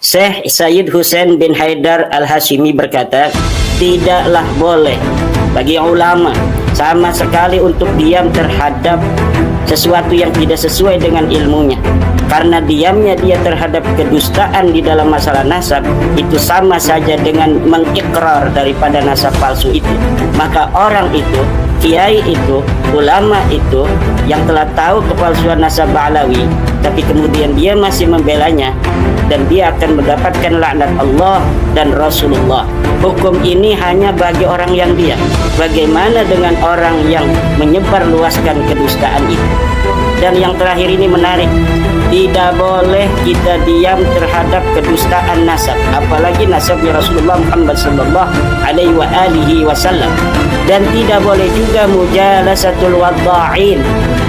Syekh Sayyid Husain bin Haidar Al-Hashimi berkata, tidaklah boleh bagi ulama sama sekali untuk diam terhadap sesuatu yang tidak sesuai dengan ilmunya. Karena diamnya dia terhadap kedustaan di dalam masalah nasab itu sama saja dengan mengikrar daripada nasab palsu itu. Maka orang itu, kiai itu, ulama itu yang telah tahu kepalsuan nasab Ba'alawi, tapi kemudian dia masih membelanya, dan dia akan mendapatkan laknat Allah dan Rasulullah. Hukum ini hanya bagi orang yang dia. Bagaimana dengan orang yang menyebarluaskan kedustaan itu? Dan yang terakhir ini menarik, tidak boleh kita diam terhadap kedustaan nasab, apalagi nasabnya Rasulullah Muhammad sallallahu alaihi wasallam. Dan tidak boleh juga mujalasatul wadda'in,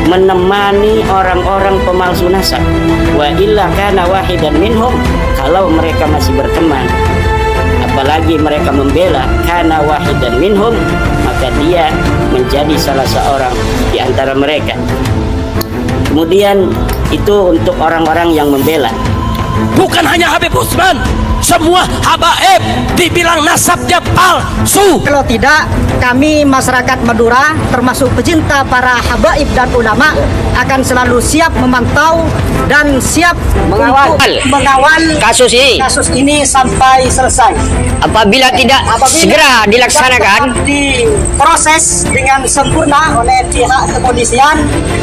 menemani orang-orang pemalsu nasab. Wa illa kana wahidan minhum, kalau mereka masih berteman, apalagi mereka membela kana wahidan minhum, maka dia menjadi salah seorang di antara mereka. Kemudian itu untuk orang-orang yang membela. Bukan hanya Habib Utsman, semua habaib dibilang nasabnya palsu. Kalau tidak, kami masyarakat Madura termasuk pecinta para habaib dan ulama akan selalu siap memantau dan siap mengawal kasus ini sampai selesai. Apabila tidak segera dilaksanakan, diproses dengan sempurna oleh pihak kepolisian,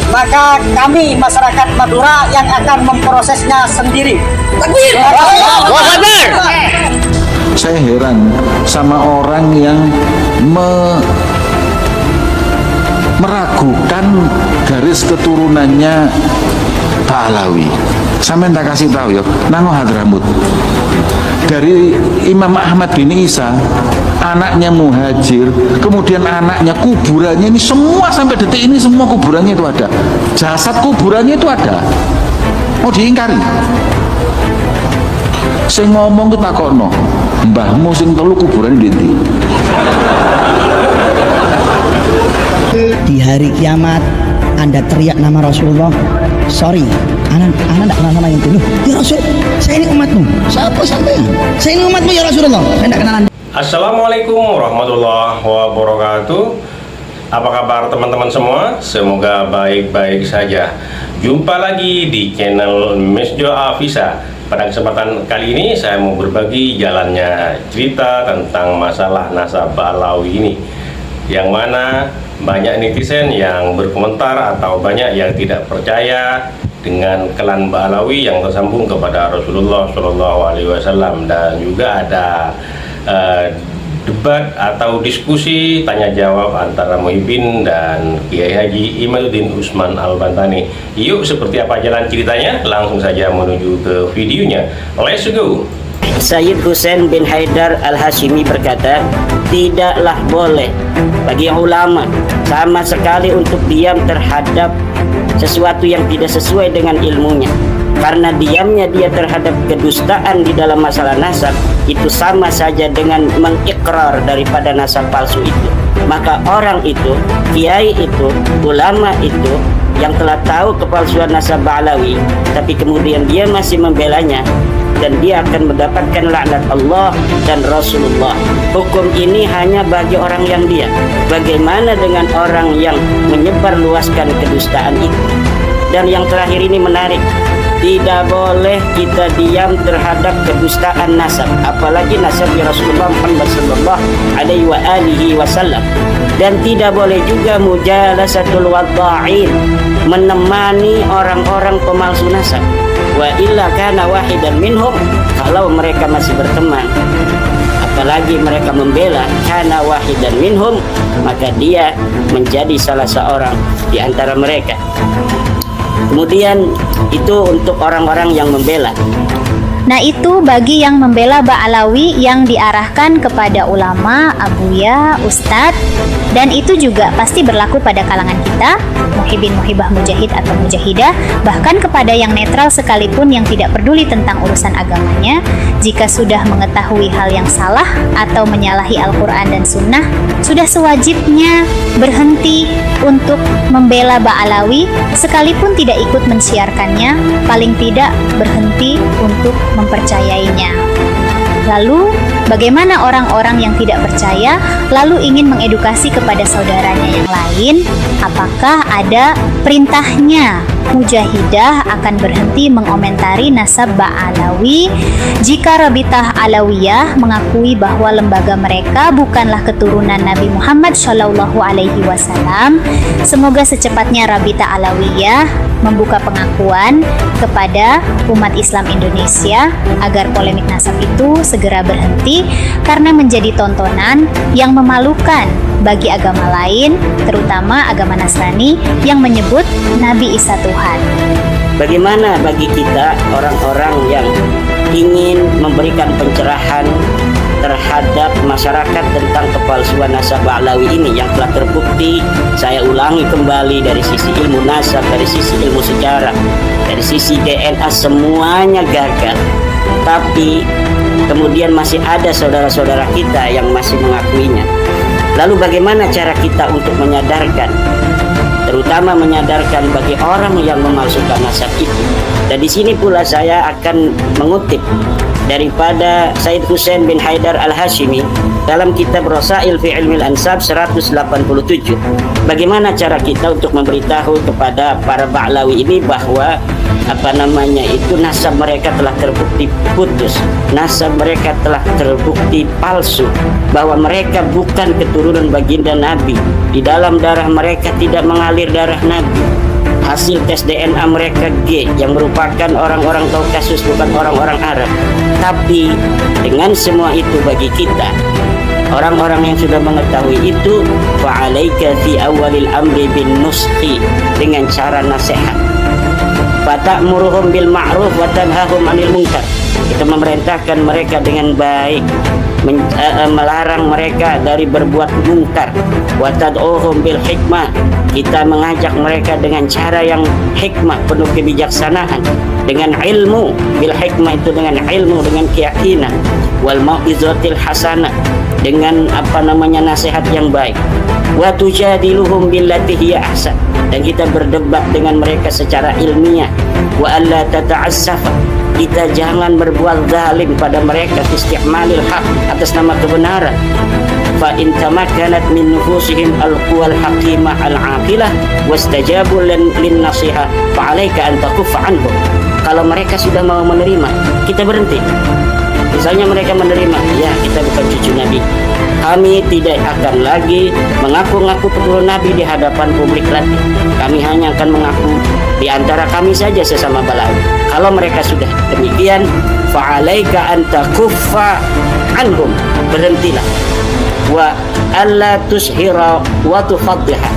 maka kami masyarakat Madura yang akan memprosesnya sendiri. takbir. Saya heran sama orang yang meragukan garis keturunannya Ba'alawi. Sampai tak kasih tahu ya, Nango Hadramut. Dari Imam Ahmad bin Isa, anaknya Muhajir, kemudian anaknya, kuburannya ini semua sampai detik ini semua kuburannya itu ada. Jasad kuburannya itu ada. Mau diingkari? Sing ngomong kita kono, mbahmu sing telu kuburan di ndi? Di hari kiamat Anda teriak nama Rasulullah, sorry, anak tidak kenal nama yang itu. Ya Rasul, saya ini umatmu. Siapa sampean? Saya ini umatmu ya Rasulullah. Saya tidak kenal Anda. Assalamualaikum warahmatullahi wabarakatuh. Apa kabar teman-teman semua? Semoga baik-baik saja. Jumpa lagi di channel Mesjo Afisa. Pada kesempatan kali ini saya mau berbagi jalannya cerita tentang masalah nasab Ba'alawi ini, yang mana banyak netizen yang berkomentar atau banyak yang tidak percaya dengan klan Ba'alawi yang tersambung kepada Rasulullah SAW, dan juga ada debat atau diskusi tanya jawab antara Muhyiddin dan Kiai Haji Imaduddin Usman Al-Bantani. Yuk, seperti apa jalan ceritanya? Langsung saja menuju ke videonya. Let's go. Sayyid Husain bin Haidar Al-Hashimi berkata, tidaklah boleh bagi ulama sama sekali untuk diam terhadap sesuatu yang tidak sesuai dengan ilmunya. Karena diamnya dia terhadap kedustaan di dalam masalah nasab itu sama saja dengan mengikrar daripada nasab palsu itu. Maka orang itu, kiai itu, ulama itu yang telah tahu kepalsuan nasab Ba'alawi, tapi kemudian dia masih membelanya, dan dia akan mendapatkan laknat Allah dan Rasulullah. Hukum ini hanya bagi orang yang dia. Bagaimana dengan orang yang menyebarluaskan kedustaan itu? Dan yang terakhir ini menarik, tidak boleh kita diam terhadap kedustaan nasab, apalagi nasabnya Rasulullah Muhammad sallallahu alaihi wasallam. Dan tidak boleh juga mujalasatul wadda'in, menemani orang-orang pemalsu nasab. Wa illa kana wahidan minhum, kalau mereka masih berteman, apalagi mereka membela kana wahidan minhum, maka dia menjadi salah seorang di antara mereka. Kemudian itu untuk orang-orang yang membela. Nah, itu bagi yang membela Ba'alawi yang diarahkan kepada ulama, abuya, ustadz, dan itu juga pasti berlaku pada kalangan kita, muhibin, muhibah, mujahid atau mujahidah, bahkan kepada yang netral sekalipun yang tidak peduli tentang urusan agamanya. Jika sudah mengetahui hal yang salah atau menyalahi Al-Quran dan Sunnah, sudah sewajibnya berhenti untuk membela Ba'alawi, sekalipun tidak ikut mensiarkannya, paling tidak berhenti untuk mempercayainya. Lalu, bagaimana orang-orang yang tidak percaya lalu ingin mengedukasi kepada saudaranya yang lain? Apakah ada perintahnya? Mujahidah akan berhenti mengomentari nasab Ba'alawi jika Rabitah Alawiyah mengakui bahwa lembaga mereka bukanlah keturunan Nabi Muhammad SAW. Semoga secepatnya Rabitah Alawiyah membuka pengakuan kepada umat Islam Indonesia agar polemik nasab itu segera berhenti karena menjadi tontonan yang memalukan bagi agama lain, terutama agama Nasrani yang menyebut Nabi Isa Tuhan. Bagaimana bagi kita orang-orang yang ingin memberikan pencerahan terhadap masyarakat tentang kepalsuan nasab Ba'alawi ini yang telah terbukti, saya ulangi kembali, dari sisi ilmu nasab, dari sisi ilmu sejarah, dari sisi DNA, semuanya gagal. Tapi kemudian masih ada saudara-saudara kita yang masih mengakuinya. Lalu bagaimana cara kita untuk menyadarkan, terutama menyadarkan bagi orang yang memalsukan nasab itu? Dan di sini pula saya akan mengutip daripada Said Hussein bin Haidar Al-Hashimi dalam kitab Rasail fi Ilmil Ansab 187. Bagaimana cara kita untuk memberitahu kepada para Ba'alawi ini bahwa nasab mereka telah terbukti putus, nasab mereka telah terbukti palsu, bahwa mereka bukan keturunan baginda Nabi, di dalam darah mereka tidak mengalir darah Nabi, hasil tes DNA mereka G yang merupakan orang-orang Kaukasus, bukan orang-orang Arab. Tapi dengan semua itu bagi kita orang-orang yang sudah mengetahui itu, fa'alaika fi awalil amri bin nuskhi, dengan cara nasihat. Fata'muruhum bil ma'ruf wa tanhahum 'anil munkar. Kita memerintahkan mereka dengan baik, melarang mereka dari berbuat munkar. Wa tad'uhum bil hikmah. Kita mengajak mereka dengan cara yang hikmah, penuh kebijaksanaan, dengan ilmu. Bil hikmah itu dengan ilmu, dengan keyakinan. Wal mau'izatil hasanah, dengan nasihat yang baik. Wa tujadiluhum billati hiya ahsan, dan kita berdebat dengan mereka secara ilmiah. Wa alla tata'assafa, kita jangan berbuat zalim pada mereka, isti'malil haq, atas nama kebenaran. Fa in tamakkanat min nufusihim al-quwal haqimah al-aqilah wastajabu lin nasiha fa 'alaika an takuffa anhum. Kalau mereka sudah mau menerima, kita berhenti. Misalnya mereka menerima, ya kita bukan cucu Nabi, kami tidak akan lagi mengaku-ngaku keturunan Nabi di hadapan publik lagi. Kami hanya akan mengaku di antara kami saja sesama Ba'alawi. Kalau mereka sudah demikian, fa'alaika an takuffa anhum, berhentilah. Wa alla tushira wa tufaddiha,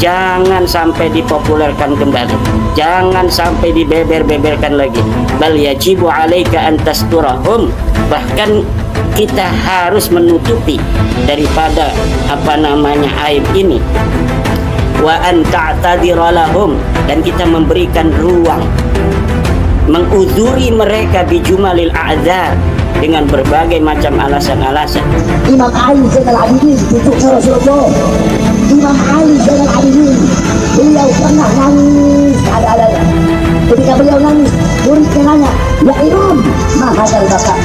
jangan sampai dipopulerkan kembali, jangan sampai dibeber-beberkan lagi. Bal yajibu 'alaika an tasturahum, bahkan kita harus menutupi daripada aib ini. Wa an ta'tadhira lahum, dan kita memberikan ruang, menguzuri mereka bijumalil a'dzar, dengan berbagai macam alasan-alasan. Imam Ali Zainal Abidin cucunya Rasulullah. Imam Ali Zainal Abidin, beliau pernah nangis ada-adanya. Ketika beliau nangis, muridnya nanya, ya Imam, mahadal bapak.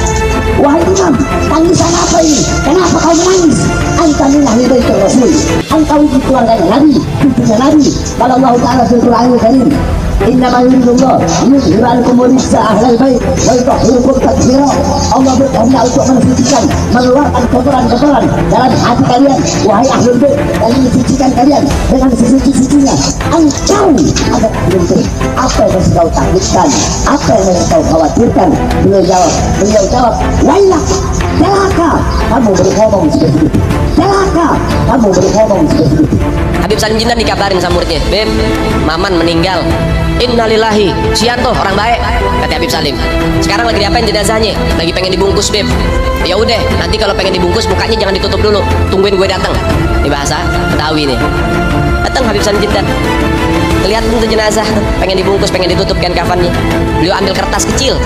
Wahai Imam, tangisan apa ini? Kenapa kau menangis? Anta min ahli baitur Rasul, engkau itu keluarganya Nabi, cucunya Nabi. Kalau Allah Ta'ala fil Qur'anil Karim, innama yuridullah yuzhiba ankum rijsa ahlal bait wa yutahhirukum tathhira. Allah berkehendak untuk mensucikan, mengeluarkan kotoran-kotoran dalam hati kalian, wahai ahlul bait, dan mensucikan kalian dengan sesuci-sucinya. Engkau ada beruntung. Apa yang harus kau takutkan? Apa yang harus kau khawatirkan? Beliau jawab, wailak, celaka kamu berngomong seperti itu. Celaka kamu berngomong seperti itu. Habib Salim Jindan dikabarin sama muridnya, Beb, Maman meninggal. Innalillahi, Sianto orang baik, kata Habib Salim. Sekarang lagi diapain jenazahnya? Lagi pengen dibungkus, Beb. Ya udah, nanti kalau pengen dibungkus mukanya jangan ditutup dulu. Tungguin gue datang. Ini bahasa Betawi nih. Datang Habib Salim Jindan. Lihat tuh jenazah, pengen dibungkus, pengen ditutup kan kafannya. Beliau ambil kertas kecil,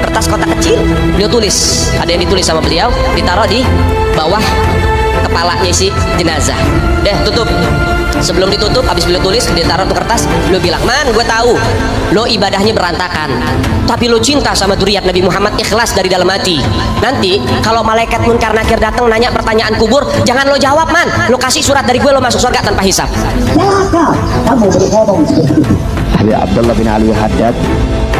kertas kotak kecil. Beliau tulis, ada yang ditulis sama beliau, ditaruh di bawah kepalanya si jenazah. Deh, tutup. Sebelum ditutup, habis beliau tulis, ditaruh ke kertas, beliau bilang, "Man, gue tahu lo ibadahnya berantakan, tapi lo cinta sama zuriat Nabi Muhammad, ikhlas dari dalam hati. Nanti kalau malaikat munkar nakir datang nanya pertanyaan kubur, jangan lo jawab, Man. Lo kasih surat dari gue, lo masuk surga tanpa hisab." Celaka kamu berbohong seperti itu. Habib Abdullah bin Alwi Haddad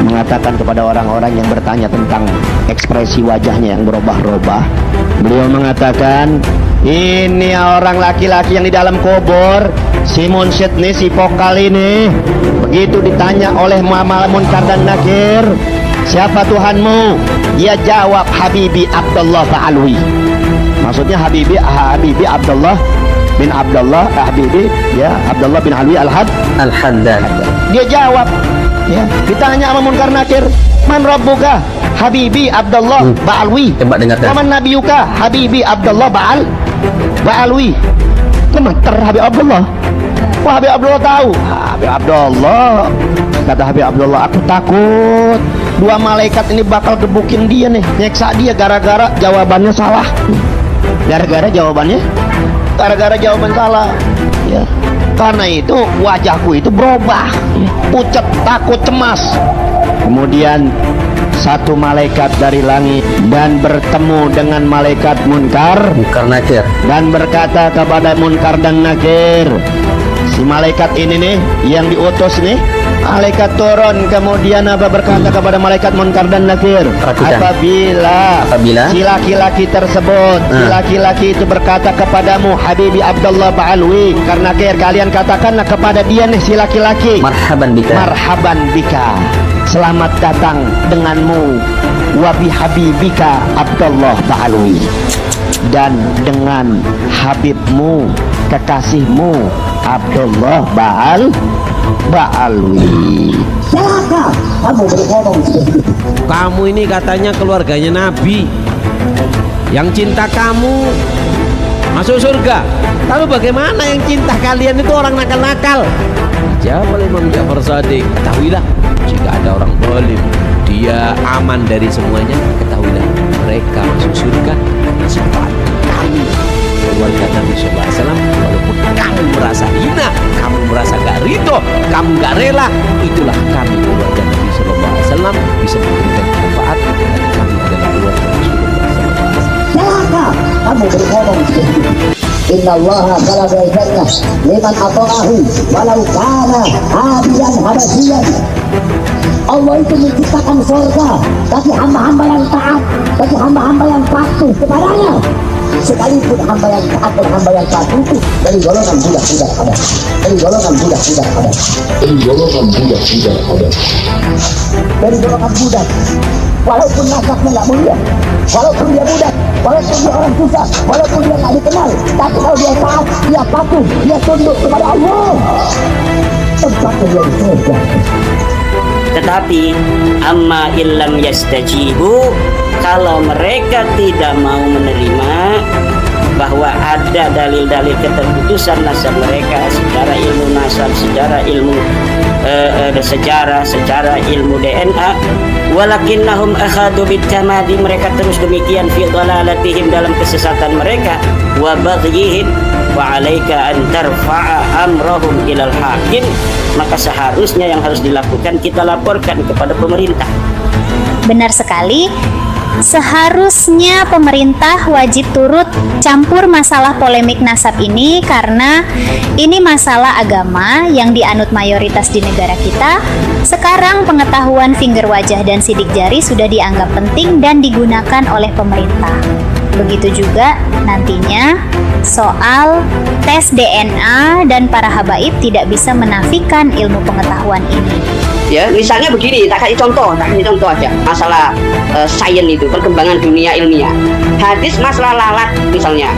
mengatakan kepada orang-orang yang bertanya tentang ekspresi wajahnya yang berubah-ubah, beliau mengatakan, ini orang laki-laki yang di dalam kubur, si Munsyid nih, si Pokal ini, begitu ditanya oleh Muhammad Munkar dan Nakir, siapa Tuhanmu? Dia jawab, Habibi Abdullah Ba'alwi. Maksudnya Habibi Abdullah bin Abdullah Habibi, ya, Abdullah bin Alwi Al-Haddad. Dia jawab, ya, ditanya sama Munkar Nakir, man rabbuka? Habibi Abdullah Ba'alwi. Coba dengarkan. Waman nabiyuka? Habibi Abdullah Ba'alwi. Gemeter Habib Abdullah. Wah, Habib Abdullah tahu. Habib Abdullah, kata Habib Abdullah, aku takut dua malaikat ini bakal gebukin dia nih, nyeksa dia gara-gara jawabannya salah. Gara-gara jawaban salah, ya. Karena itu wajahku itu berubah, pucat, takut, cemas. Kemudian satu malaikat dari langit dan bertemu dengan malaikat Munkar Nakir dan berkata kepada Munkar dan Nakir, si malaikat ini nih yang diutus nih, malaikat turun, kemudian apa, berkata kepada malaikat Munkar dan Nakir, apabila si laki-laki tersebut, si laki-laki itu berkata kepadamu, Habibi Abdullah Ba'alwi, karena kalian katakanlah kepada dia nih, si laki-laki, marhaban bika, selamat datang denganmu, wabi habibika Abdullah Ba'alwi, dan dengan Habibmu, kekasihmu Abdullah Ba'alwi. Celaka kamu berbohong seperti itu. Kamu ini katanya keluarganya Nabi, yang cinta kamu masuk surga. Lalu bagaimana yang cinta kalian itu orang nakal-nakal? Jawab Imam Ja'far Shadiq, ketahuilah jika ada orang zalim, dia aman dari semuanya. Ketahuilah mereka masuk surga karena syafaat kami, keluarga Nabi Sallallahu Alaihi Wasallam. Walaupun kamu merasa hina, kamu merasa gak ridho, kamu gak rela, itulah kami, keluarga Nabi Sallallahu Alaihi Wasallam, bisa memberikan manfaat karena kami adalah keluarga Rasulullah Sallallahu Alaihi Wasallam. Celaka kamu berbohong seperti itu. Inna Allah talaba al-jannah liman ata'ahu walau kana abiyan habasyian. Allah itu menciptakan surga bagi hamba-hamba yang taat, bagi hamba-hamba yang patuh kepadanya. Sekalipun hamba yang taat dan hamba yang patuh itu dari golongan budak-budak ada. Dari golongan budak-budak ada. Dari golongan budak. Walaupun nasabnya nggak mulia, walaupun dia budak, walaupun dia orang susah, walaupun dia nggak dikenal, tapi kalau dia taat, dia patuh, dia tunduk kepada Allah, tempatnya dia di surga. Tetapi amma illam yastajibu, kalau mereka tidak mau menerima bahwa ada dalil-dalil keterputusan nasab mereka secara ilmu nasab, secara ilmu sejarah, secara ilmu DNA, walakinnahum akhadu bitamadi, mereka terus demikian fi dhalalatihim, dalam kesesatan mereka, wa baghyihim, wa alaika an tarfa'a amrahum ilal hakim, maka seharusnya yang harus dilakukan kita laporkan kepada pemerintah. Benar sekali. Seharusnya pemerintah wajib turut campur masalah polemik nasab ini, karena ini masalah agama yang dianut mayoritas di negara kita. Sekarang pengetahuan finger wajah dan sidik jari sudah dianggap penting dan digunakan oleh pemerintah. Begitu juga nantinya soal tes DNA, dan para habaib tidak bisa menafikan ilmu pengetahuan ini. Ya, misalnya begini, tak kasih contoh aja masalah sains itu, perkembangan dunia ilmiah. Hadis masalah lalat misalnya,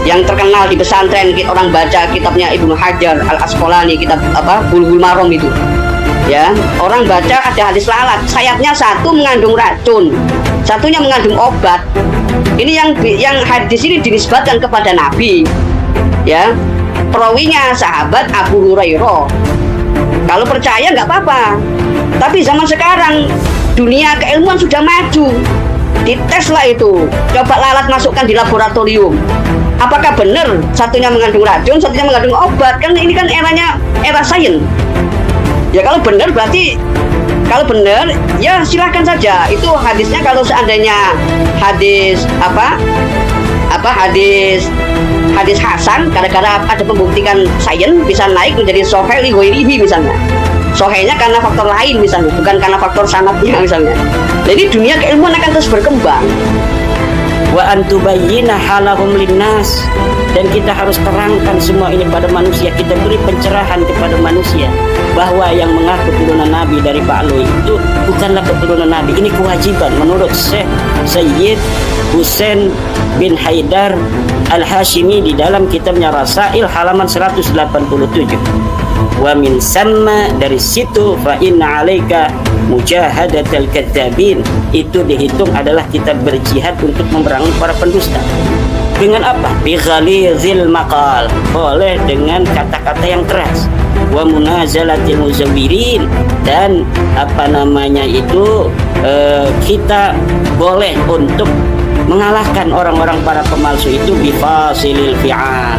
yang terkenal di pesantren, orang baca kitabnya Ibnu Hajar Al-Asqalani, kitab Bulughul Maram itu. Ya, orang baca ada hadis lalat, sayapnya satu mengandung racun, satunya mengandung obat. Ini yang hadis ini dinisbatkan kepada Nabi. Ya, perawinya sahabat Abu Hurairah. Kalau percaya nggak apa-apa. Tapi zaman sekarang dunia keilmuan sudah maju. Diteslah itu. Coba lalat masukkan di laboratorium. Apakah benar satunya mengandung racun, satunya mengandung obat? Kan ini kan eranya era sains. Ya kalau benar berarti, kalau benar ya silakan saja. Itu hadisnya kalau seandainya hadis hadis Hasan, gara-gara ada pembuktikan sains bisa naik menjadi sahih li ghairihi misalnya. Sahihnya karena faktor lain misalnya, bukan karena faktor sanadnya misalnya. Jadi dunia keilmuan akan terus berkembang. Wa antubayyina halahum linnas, dan kita harus terangkan semua ini pada manusia. Kita beri pencerahan kepada manusia bahwa yang mengaku keturunan Nabi dari Pak Alwi itu bukanlah keturunan Nabi. Ini kewajiban menurut Syekh Sayyid Husain bin Haidar Al-Hashimi di dalam kitabnya Rasail halaman 187. Wa min samma, dari situ, fa inna alaika mujahadatal kadzabin, itu dihitung adalah kita berjihad untuk memerangi para pendusta. Dengan apa? Bi ghalizil maqal, boleh dengan kata-kata yang keras. Wa munazalatil muzawwirin, dan kita boleh untuk mengalahkan orang-orang para pemalsu itu bifasilil fi'al,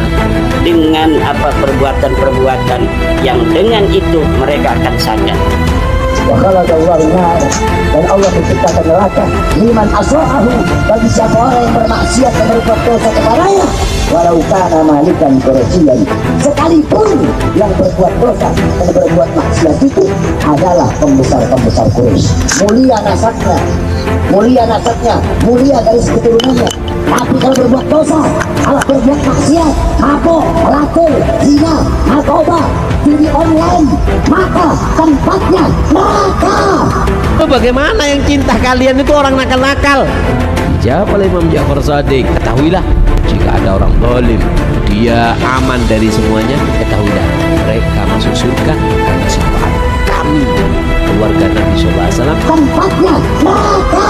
dengan perbuatan-perbuatan yang dengan itu mereka akan sadar. Wa khalaqallahu nar, dan Allah menciptakan neraka liman asra'ahu, bagi siapa orang yang bermaksiat dan berbuat dosa kepadanya, walau kana malikan korosian, sekalipun yang berbuat dosa dan berbuat maksiat itu adalah pembesar-pembesar Quraisy. Mulia nasabnya, mulia garis keturunannya. Tapi kalau berbuat dosa, kalau berbuat maksiat, mabuk, pelakor, zina, narkoba, judi online, maka tempatnya neraka. Bagaimana yang cinta kalian itu orang nakal-nakal? Dijawab oleh Imam Ja'far Shadiq, ketahuilah jika ada orang zalim, dia aman dari semuanya. Ketahuilah mereka masuk surga karena syafaat kami, keluarga Nabi SAW. Tempatnya neraka.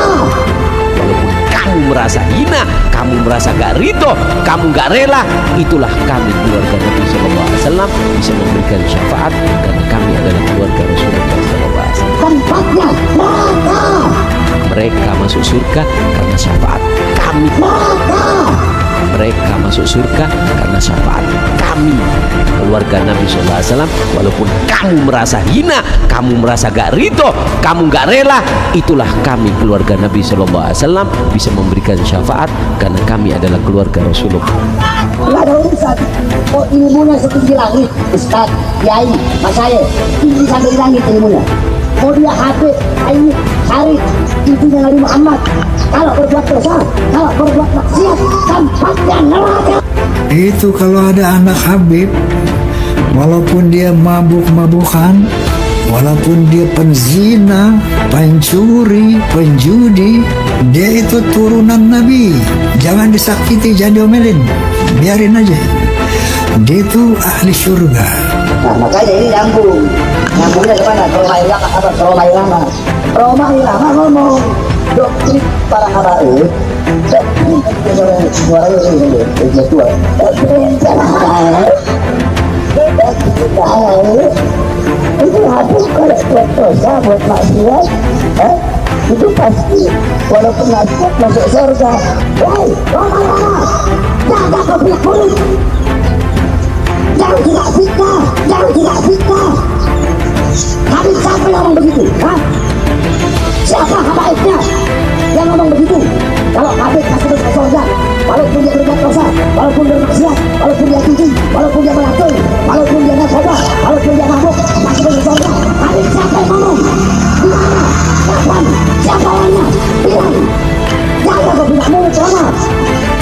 Walaupun kamu merasa hina, kamu merasa gak ridho, kamu gak rela, itulah kami, keluarga Nabi SAW, bisa memberikan syafaat karena kami adalah keluarga Rasulullah SAW. Tempatnya neraka. Mereka masuk surga karena syafaat kami. Neraka. Mereka masuk surga karena syafaat kami, keluarga Nabi SAW. Walaupun kamu merasa hina, kamu merasa gak ridho, kamu gak rela, itulah kami, keluarga Nabi SAW, bisa memberikan syafaat karena kami adalah keluarga Rasulullah. Nggak ada urusan. Oh, ilmunya setinggi langit, Ustaz, Kiai, Mas saya, tinggi sampai langit ilmunya. Mau dia Habib, Aini, Syarif, ibunya Nabi Muhammad, kalau berbuat dosa, kalau berbuat maksiat, tempatnya neraka. Itu kalau ada anak Habib, walaupun dia mabuk-mabukan, walaupun dia penzina, pencuri, penjudi, dia itu turunan Nabi. Jangan disakiti, jangan diomelin, biarin aja. Dia itu ahli surga. Nah, makanya ini nyambungnya kemana? Roma Irama ngomong doktrin para habaib, itu habis kalau buat dosa, buat maksiat, itu pasti walaupun maksiat masuk surga. Woi, Roma, jaga kopi kulit, jangan tidak fitnah. Habis siapa yang ngomong begitu? Siapa habaibnya yang ngomong begitu? Kalau Habib masuk ke surga, walaupun dia berbuat dosa, walaupun dia bermaksiat, walaupun dia judi, walaupun dia melacur, walaupun dia narkoba, walaupun dia mabuk, masuk ke surga. Habib siapa yang ngomong? Di mana? Kapan? Siapa orangnya? Bilang. Jangan kau tidak mulut lama.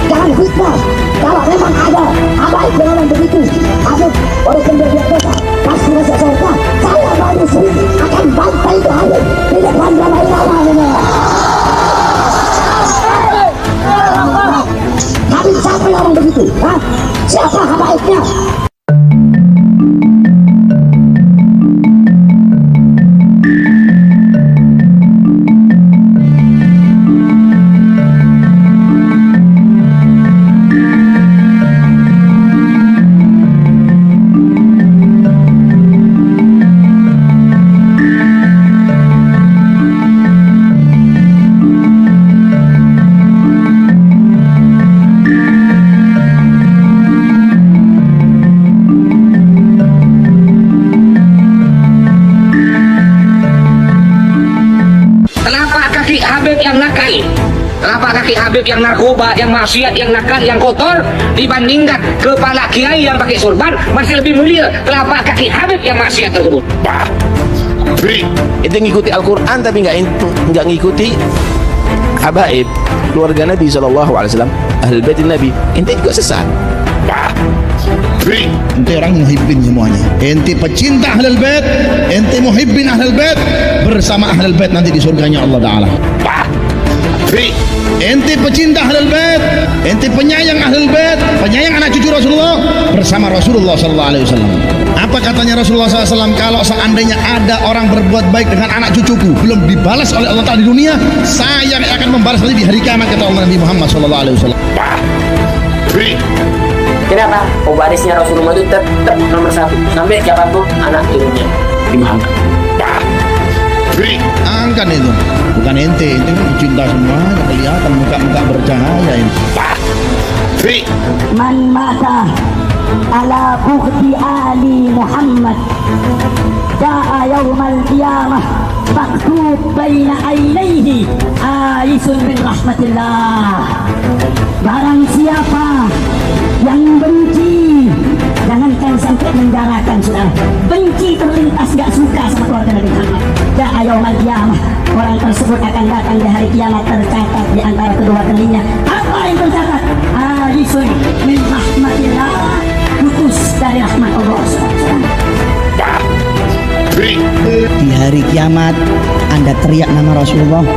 Jangan fitnah. Kalau memang ada habaib yang ngomong begitu, Habib walaupun dia berbuat dosa, pasti masuk surga. Saya manusia akan bantai itu Habib di depan ramai ini. Habib siapa yang ngomong begitu? Siapa habaibnya? kaki Habib yang narkoba, yang maksiat, yang nakal, yang kotor dibandingkan kepala kiai yang pakai sorban, masih lebih mulia telapak kaki Habib yang maksiat tersebut. Itu ngikuti Al-Quran tapi nggak ngikuti habaib keluarga Nabi SAW, Ahlul Bait Nabi. Ente juga sesat. Ente orang muhibbin semuanya. Ente pecinta Ahlul Bait, ente muhibbin Ahlul Bait, bersama Ahlul Bait nanti di surganya Allah Ta'ala. Ente pecinta Ahlul Bait, ente penyayang Ahlul Bait, penyayang anak cucu Rasulullah, bersama Rasulullah SAW. Apa katanya Rasulullah SAW? Kalau seandainya ada orang berbuat baik dengan anak cucuku belum dibalas oleh Allah Ta'ala di dunia, saya akan membalas nanti di hari kiamat, kata Allah Nabi Muhammad SAW. Kenapa? Pewarisnya Rasulullah itu tetap nomor 1 sampai siapapun anak turunnya di Muhammad. Angkat itu, bukan ente kan cinta semua, kelihatan muka-muka bercahaya ini. Man mata ala bughdi ali Muhammad jaa yaumal qiyamah maktub baina ainaihi aisun min rahmatillah. Barang siapa yang benci, jangankan sampai menjarakan, sudah benci terlintas, gak suka sama keluarga Nabi Muhammad, jaa yaumal qiyamah, orang tersebut akan datang di hari kiamat tercatat di antara kedua telinganya. Apa yang tercatat? Aisun min rahmatillah, putus dari rahmat Allah. Di hari kiamat Anda teriak nama Rasulullah,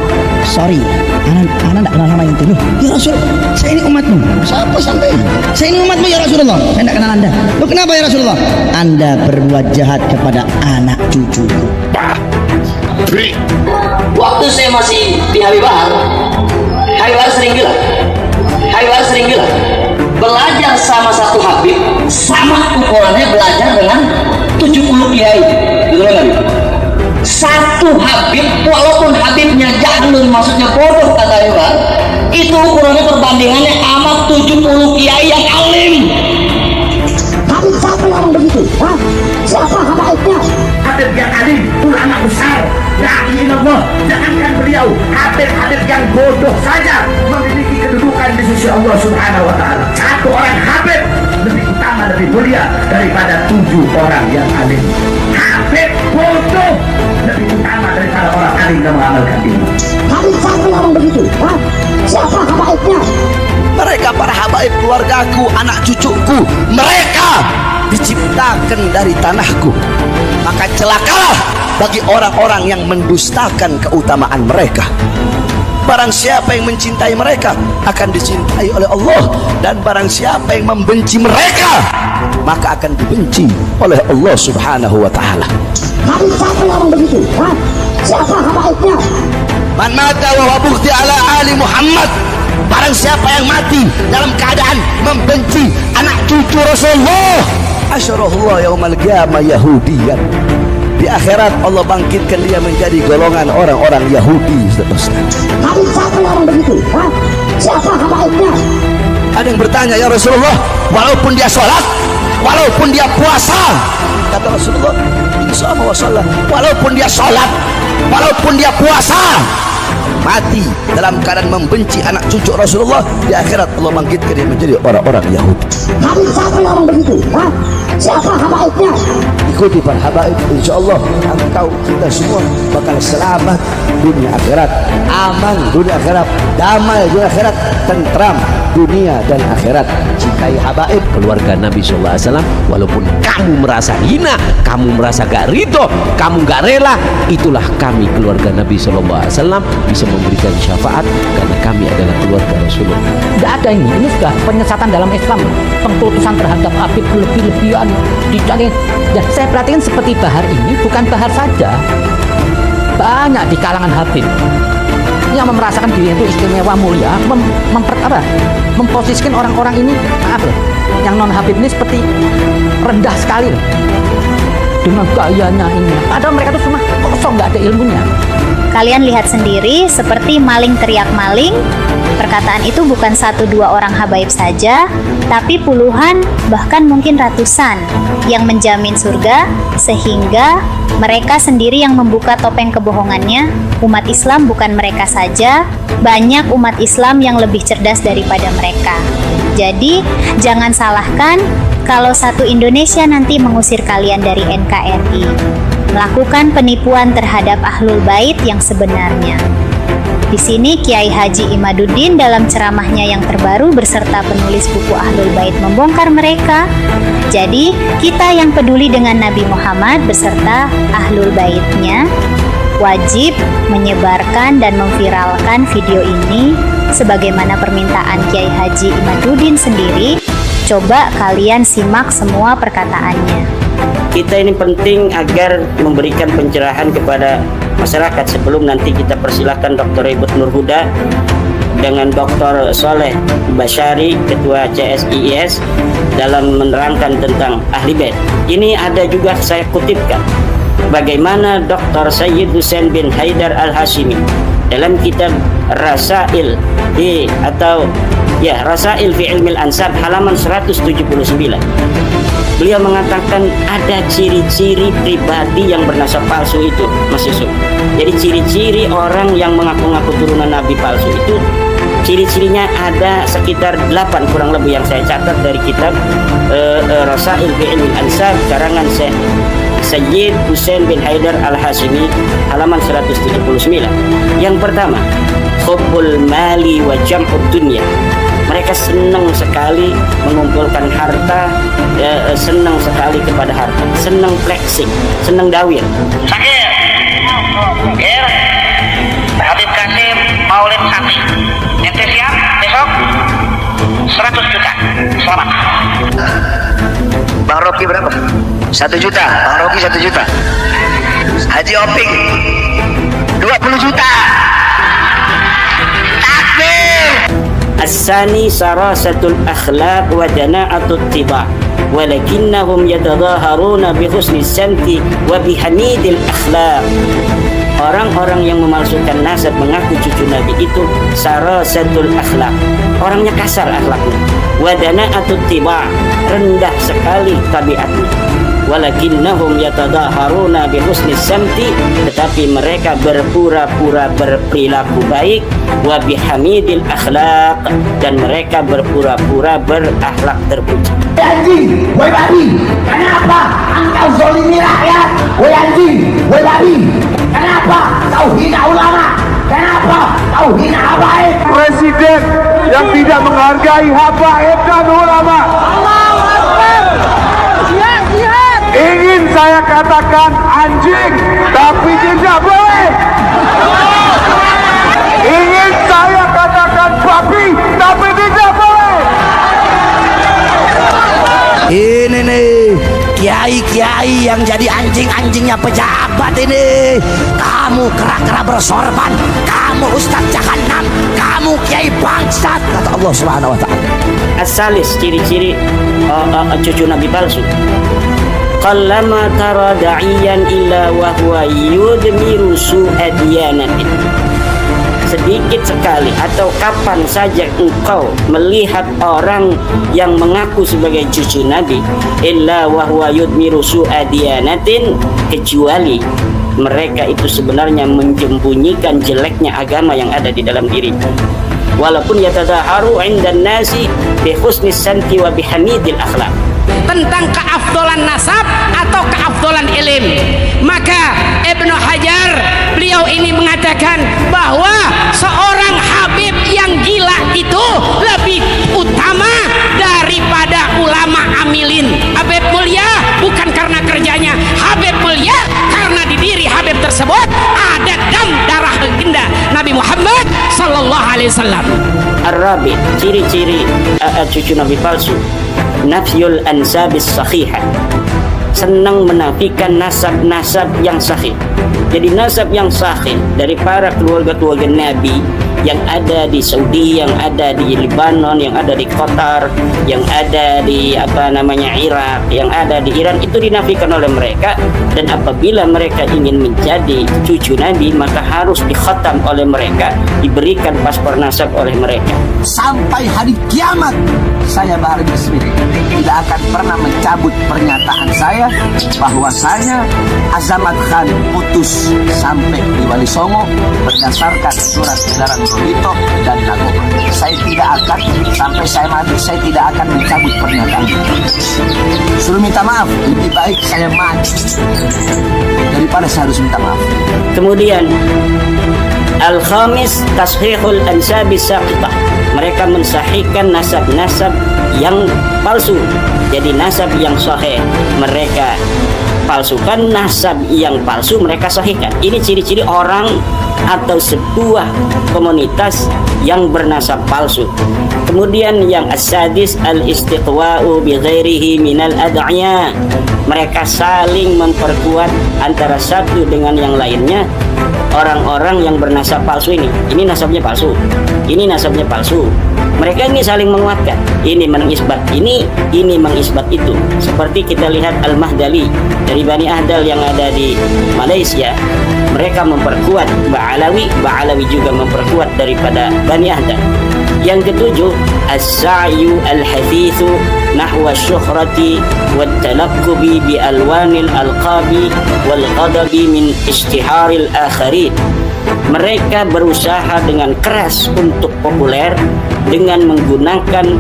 sorry, anak tidak kenal nama itu. Loh, ya Rasul, saya ini umatmu. Siapa sampai? Saya ini umatmu ya Rasulullah, saya tidak kenal Anda. Loh, kenapa ya Rasulullah? Anda berbuat jahat kepada anak cucuku. Waktu saya masih di Habib Bahar sering bilang belajar sama satu Habib sama ukurannya belajar dengan 70 kiai, gitu kan? Satu Habib, walaupun Habibnya jahlun, maksudnya bodoh kata Iwan, itu ukurannya perbandingannya amat 70 kiai yang alim. Habib siapa yang begitu? Hah? Siapa habaibnya? Habib yang alim, ulama besar, la ilallah. Jangankan beliau, Habib yang bodoh saja memiliki kedudukan di sisi Allah Subhanahu wa Ta'ala. Satu orang Habib lebih utama, lebih mulia daripada 7 orang yang alim. Habib bodoh lebih utama daripada orang alim yang mengamalkan ilmu. Habib siapa yang begitu? Hah? Siapa habaibnya? Mereka para habaib keluargaku, anak cucuku, mereka diciptakan dari tanahku. Maka celakalah bagi orang-orang yang mendustakan keutamaan mereka. Barang siapa yang mencintai mereka akan dicintai oleh Allah, dan barang siapa yang membenci mereka maka akan dibenci oleh Allah Subhanahu wa Ta'ala. Habib siapa yang begitu? Hah? Siapa habaibnya? Man mata wa bughdi ala ali Muhammad, barang siapa yang mati dalam keadaan membenci anak cucu Rasulullah, asyarahullah yaumal qiyamah yahudiyan. Di akhirat Allah bangkitkan dia menjadi golongan orang-orang Yahudi. Habib siapa yang begitu? Hah? Siapa habaibnya? Ada yang bertanya, ya Rasulullah, walaupun dia sholat, walaupun dia puasa, kata Rasulullah, insya Allah, walaupun dia sholat, walaupun dia puasa, mati dalam keadaan membenci anak cucu Rasulullah, di akhirat Allah bangkitkan dia menjadi orang-orang Yahudi. Habib siapa yang begitu? Hah? Siapa habaibnya? Ikuti para habaib, insya Allah engkau kita semua bakal selamat dunia akhirat, aman dunia akhirat, damai dunia akhirat, tentram dunia dan akhirat. Cintai habaib keluarga Nabi SAW, walaupun kamu merasa hina, kamu merasa gak ridho, kamu gak rela, itulah kami keluarga Nabi SAW bisa memberikan syafaat karena kami adalah keluarga Rasulullah. Tidak ada ini sudah penyesatan dalam Islam, pengkultusan terhadap Habib lebih-lebihan dicari. Dan saya perhatikan seperti Bahar ini bukan Bahar saja, banyak di kalangan Habib yang merasakan diri itu istimewa mulia, memposisikan orang-orang ini, maaf loh, yang non Habib ini seperti rendah sekali loh, dengan gayanya ini, padahal mereka tuh cuma kosong, nggak ada ilmunya. Kalian lihat sendiri, seperti maling teriak maling, Perkataan itu bukan 1-2 orang habaib saja, tapi puluhan bahkan mungkin ratusan yang menjamin surga, sehingga mereka sendiri yang membuka topeng kebohongannya. Umat Islam bukan mereka saja, banyak umat Islam yang lebih cerdas daripada mereka. Jadi jangan salahkan kalau satu Indonesia nanti mengusir kalian dari NKRI, melakukan penipuan terhadap Ahlul Bait yang sebenarnya. Di sini Kiai Haji Imaduddin dalam ceramahnya yang terbaru beserta penulis buku Ahlul Bait membongkar mereka. Jadi kita yang peduli dengan Nabi Muhammad beserta Ahlul Baitnya wajib menyebarkan dan memviralkan video ini sebagaimana permintaan Kiai Haji Imaduddin sendiri. Coba kalian simak semua perkataannya. Kita ini penting agar memberikan pencerahan kepada masyarakat sebelum nanti kita persilahkan Dr. Ribut Nurhuda dengan Dr. Soleh Basyari, Ketua CSIIS, dalam menerangkan tentang Ahli Bait. Ini ada juga saya kutipkan bagaimana Dr. Sayyid Husain bin Haidar Al-Hashimi dalam kitab Rasail Rasail fi Ilmil Ansab halaman 179. Beliau mengatakan ada ciri-ciri pribadi yang bernasab palsu itu, Mas Yusuf. Jadi ciri-ciri orang yang mengaku-ngaku turunan Nabi palsu itu, ciri-cirinya ada sekitar 8 kurang lebih yang saya catat dari kitab Rasail fi Ilmil Ansab karangan Sayyid Husain bin Haidar Al-Hashimi halaman 179. Yang pertama, hubbul mali wa jam'ud dunya. Mereka senang sekali mengumpulkan harta, senang sekali kepada harta, senang flexing, senang dawir. Sakir, Habib Kasim Maulid Hati. Ente siap besok 100 juta. Selamat. Bang Rocky berapa? 1 juta. Bang Rocky 1 juta. Haji Oping 20 juta. Takbir. As-sani sarasatul akhlaq wa jana'atut tiba' walakinnahum yatadhaharuna bi husni samti wa bi hamidil akhlaq. Orang-orang yang memalsukan nasab mengaku cucu Nabi itu sarasatul akhlaq, orangnya kasar akhlaknya, wa jana'atut tiba', rendah sekali tabiatnya. Walakinnahum yatadhaharuna bi husni samti, tetapi mereka berpura-pura berperilaku baik, wa bihamidil akhlaq, dan mereka berpura-pura berakhlak terpuji. Anjing, woi babi, kenapa engkau zolimi rakyat? Woi anjing, woi babi, kenapa kau hina ulama? Kenapa kau hina habaib? Presiden yang tidak menghargai habaib dan ulama. Allahu Akbar. Jihad, jihad. Ingin saya katakan anjing, tapi tidak boleh. Ingin saya katakan babi, tapi tidak boleh. Ini nih kiai-kiai yang jadi anjing-anjingnya pejabat ini. Kamu kera-kera bersorban, kamu ustadz jahanam, kamu kiai bangsat, kata Allah Subhanahu wa ta'ala. As-salis, ciri-ciri cucu Nabi palsu. Qallama tara da'iyan illa wa huwa yudmiru su'adiyanatin. Sedikit sekali atau kapan saja engkau melihat orang yang mengaku sebagai cucu Nabi, illa wa huwa yudmiru su'adiyanatin, kecuali mereka itu sebenarnya menyembunyikan jeleknya agama yang ada di dalam diri. Walaupun yatadaharu 'indan nasi bi husnis santi wa bihamidil akhlaq. Tentang keafdolan nasab atau keafdolan ilm, maka Ibnu Hajar beliau ini mengatakan bahwa seorang habib yang gila itu lebih utama daripada ulama amilin. Habib mulia bukan karena kerjanya, habib mulia karena di diri habib tersebut ada dam darah legenda Nabi Muhammad sallallahu alaihi wasallam. Ar-rabi, ciri-ciri cucu Nabi palsu. Nafyul ansabis sahihah, senang menafikan nasab-nasab yang sahih. Jadi nasab yang sahih dari para keluarga-keluarga Nabi yang ada di Saudi, yang ada di Lebanon, yang ada di Qatar, yang ada di Irak, yang ada di Iran, itu dinafikan oleh mereka. Dan apabila mereka ingin menjadi cucu Nabi, maka harus dikhatam oleh mereka, diberikan paspor nasab oleh mereka. Sampai hari kiamat saya Bahar bin Smith tidak akan pernah mencabut pernyataan saya bahwasanya Azamat Khan putus sampai di Wali Songo berdasarkan surat edaran Rolito dan Nagoba. Saya tidak akan, sampai saya mati, saya tidak akan mencabut pernyataan itu. Suruh minta maaf, lebih baik saya mati daripada saya harus minta maaf. Kemudian Al-Khamis, Tashihul Ansabi Saqitah. Mereka mensahihkan nasab-nasab yang palsu jadi nasab yang sahih. Mereka palsukan nasab yang palsu, mereka sahihkan. Ini ciri-ciri orang atau sebuah komunitas yang bernasab palsu. Kemudian yang as-sadis, al-istiqwa'u bi ghairihi minal ad'ya. Mereka saling memperkuat antara satu dengan yang lainnya. Orang-orang yang bernasab palsu ini nasabnya palsu, ini nasabnya palsu. Mereka ini saling menguatkan, ini mengisbat ini mengisbat itu. Seperti kita lihat Al-Mahdali dari Bani Ahdal yang ada di Malaysia, mereka memperkuat Ba'alawi, Ba'alawi juga memperkuat daripada Bani Ahdal. Yang ketujuh, as-sa'yu al-hathithu nahwa syuhrati wat-talaqqubi bi alwanil alqabi wal ghadabi min istiharil akharin. Mereka berusaha dengan keras untuk populer dengan menggunakan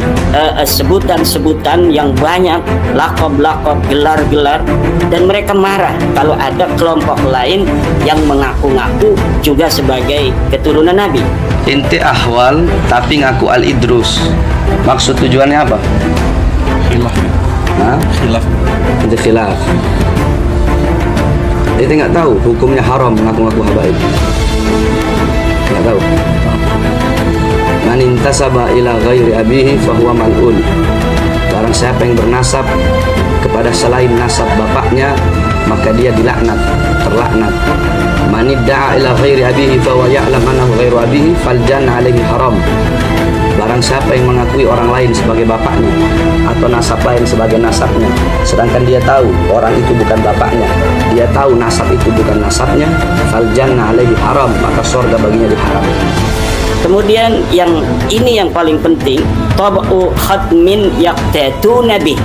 sebutan-sebutan yang banyak, lakob-lakob, gelar-gelar, dan mereka marah kalau ada kelompok lain yang mengaku-ngaku juga sebagai keturunan Nabi. Inti ahwal tapi ngaku al-idrus. Maksud tujuannya apa? Khilaf. Khilaf. Inti khilaf. Dia nggak tahu hukumnya haram mengaku-ngaku habaib. Nggak tahu. Man intasaba ila ghairi abihi fahuwa mal'un. Barang siapa yang bernasab kepada selain nasab bapaknya, maka dia dilaknat, terlaknat. Man idda'a ila ghairi abihi fahuwa ya'lam annahu ghairu abihi faljanna alaihi haram. Barang siapa yang mengakui orang lain sebagai bapaknya atau nasab lain sebagai nasabnya, sedangkan dia tahu orang itu bukan bapaknya, dia tahu nasab itu bukan nasabnya, faljanna alaihi haram, maka surga baginya diharam. Kemudian yang paling penting, tab'u khatmin yaqtatu nabi.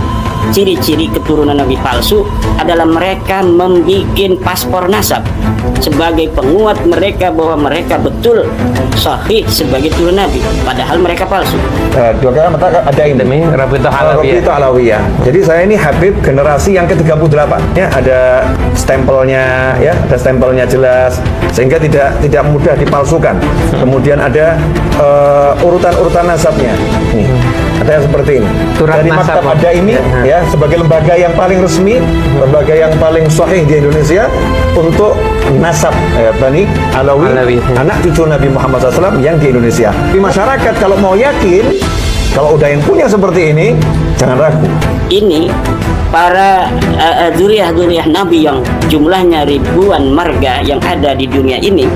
Ciri-ciri keturunan Nabi palsu adalah mereka membuat paspor nasab sebagai penguat mereka bahwa mereka betul sahih sebagai keturunan Nabi, padahal mereka palsu. Dua kata ada ini Rabita Alawiyah. Jadi saya ini Habib generasi yang ke-38 ya, ada stempelnya ya, ada stempelnya jelas sehingga tidak mudah dipalsukan. Kemudian ada urutan-urutan nasabnya. Nih, ada yang seperti ini. Dari Maktab ada ini ya, sebagai lembaga yang paling resmi, lembaga yang paling sahih di Indonesia untuk nasab Bani Alawi, anak cucu Nabi Muhammad SAW yang di Indonesia. Di masyarakat kalau mau yakin, kalau udah yang punya seperti ini, jangan ragu. Ini para dzurriyyah Nabi yang jumlahnya ribuan marga yang ada di dunia ini,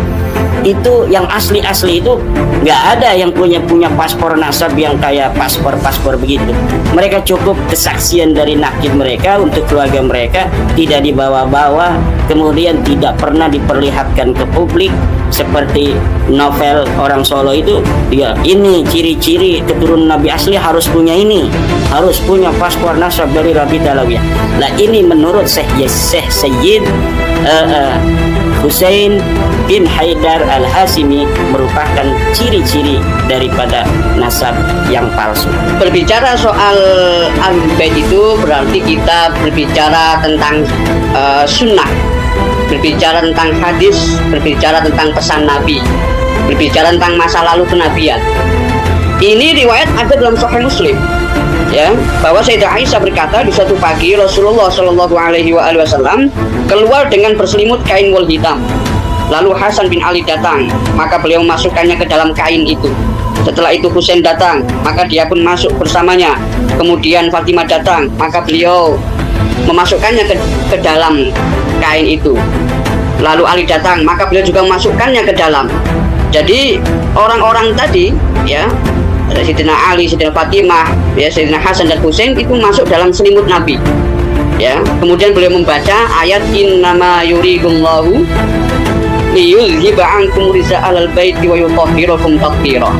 itu yang asli-asli itu nggak ada yang punya paspor nasab yang kayak paspor begitu. Mereka cukup kesaksian dari nakib mereka untuk keluarga mereka, tidak dibawa-bawa, kemudian tidak pernah diperlihatkan ke publik seperti novel orang Solo itu. Ya, ini ciri-ciri keturunan Nabi asli harus punya ini, harus punya paspor nasab dari Rabita Alawiyah. Nah ini menurut Syekh Sayyid Husain bin Haidar Al-Hashimi merupakan ciri-ciri daripada nasab yang palsu. Berbicara soal Ahlul-Bait itu berarti kita berbicara tentang sunnah, berbicara tentang hadis, berbicara tentang pesan Nabi, berbicara tentang masa lalu kenabian. Ini riwayat ada dalam Sahih Muslim, ya, bahwa Sayyidah Aisyah berkata di suatu pagi Rasulullah Shallallahu Alaihi Wasallam keluar dengan berselimut kain wol hitam. Lalu Hasan bin Ali datang, maka beliau masukkannya ke dalam kain itu. Setelah itu Husain datang, maka dia pun masuk bersamanya. Kemudian Fatimah datang, maka beliau memasukkannya ke dalam kain itu. Lalu Ali datang, maka beliau juga memasukkannya ke dalam. Jadi orang-orang tadi ya, Sayyidina Ali, Sayyidina Fatimah, ya Sayyidina Hasan dan Husain itu masuk dalam selimut Nabi. Ya, kemudian beliau membaca ayat innama yuridullahu liyuzhiba ankum rijsa alal baiti wa yutahhirakum tathhira.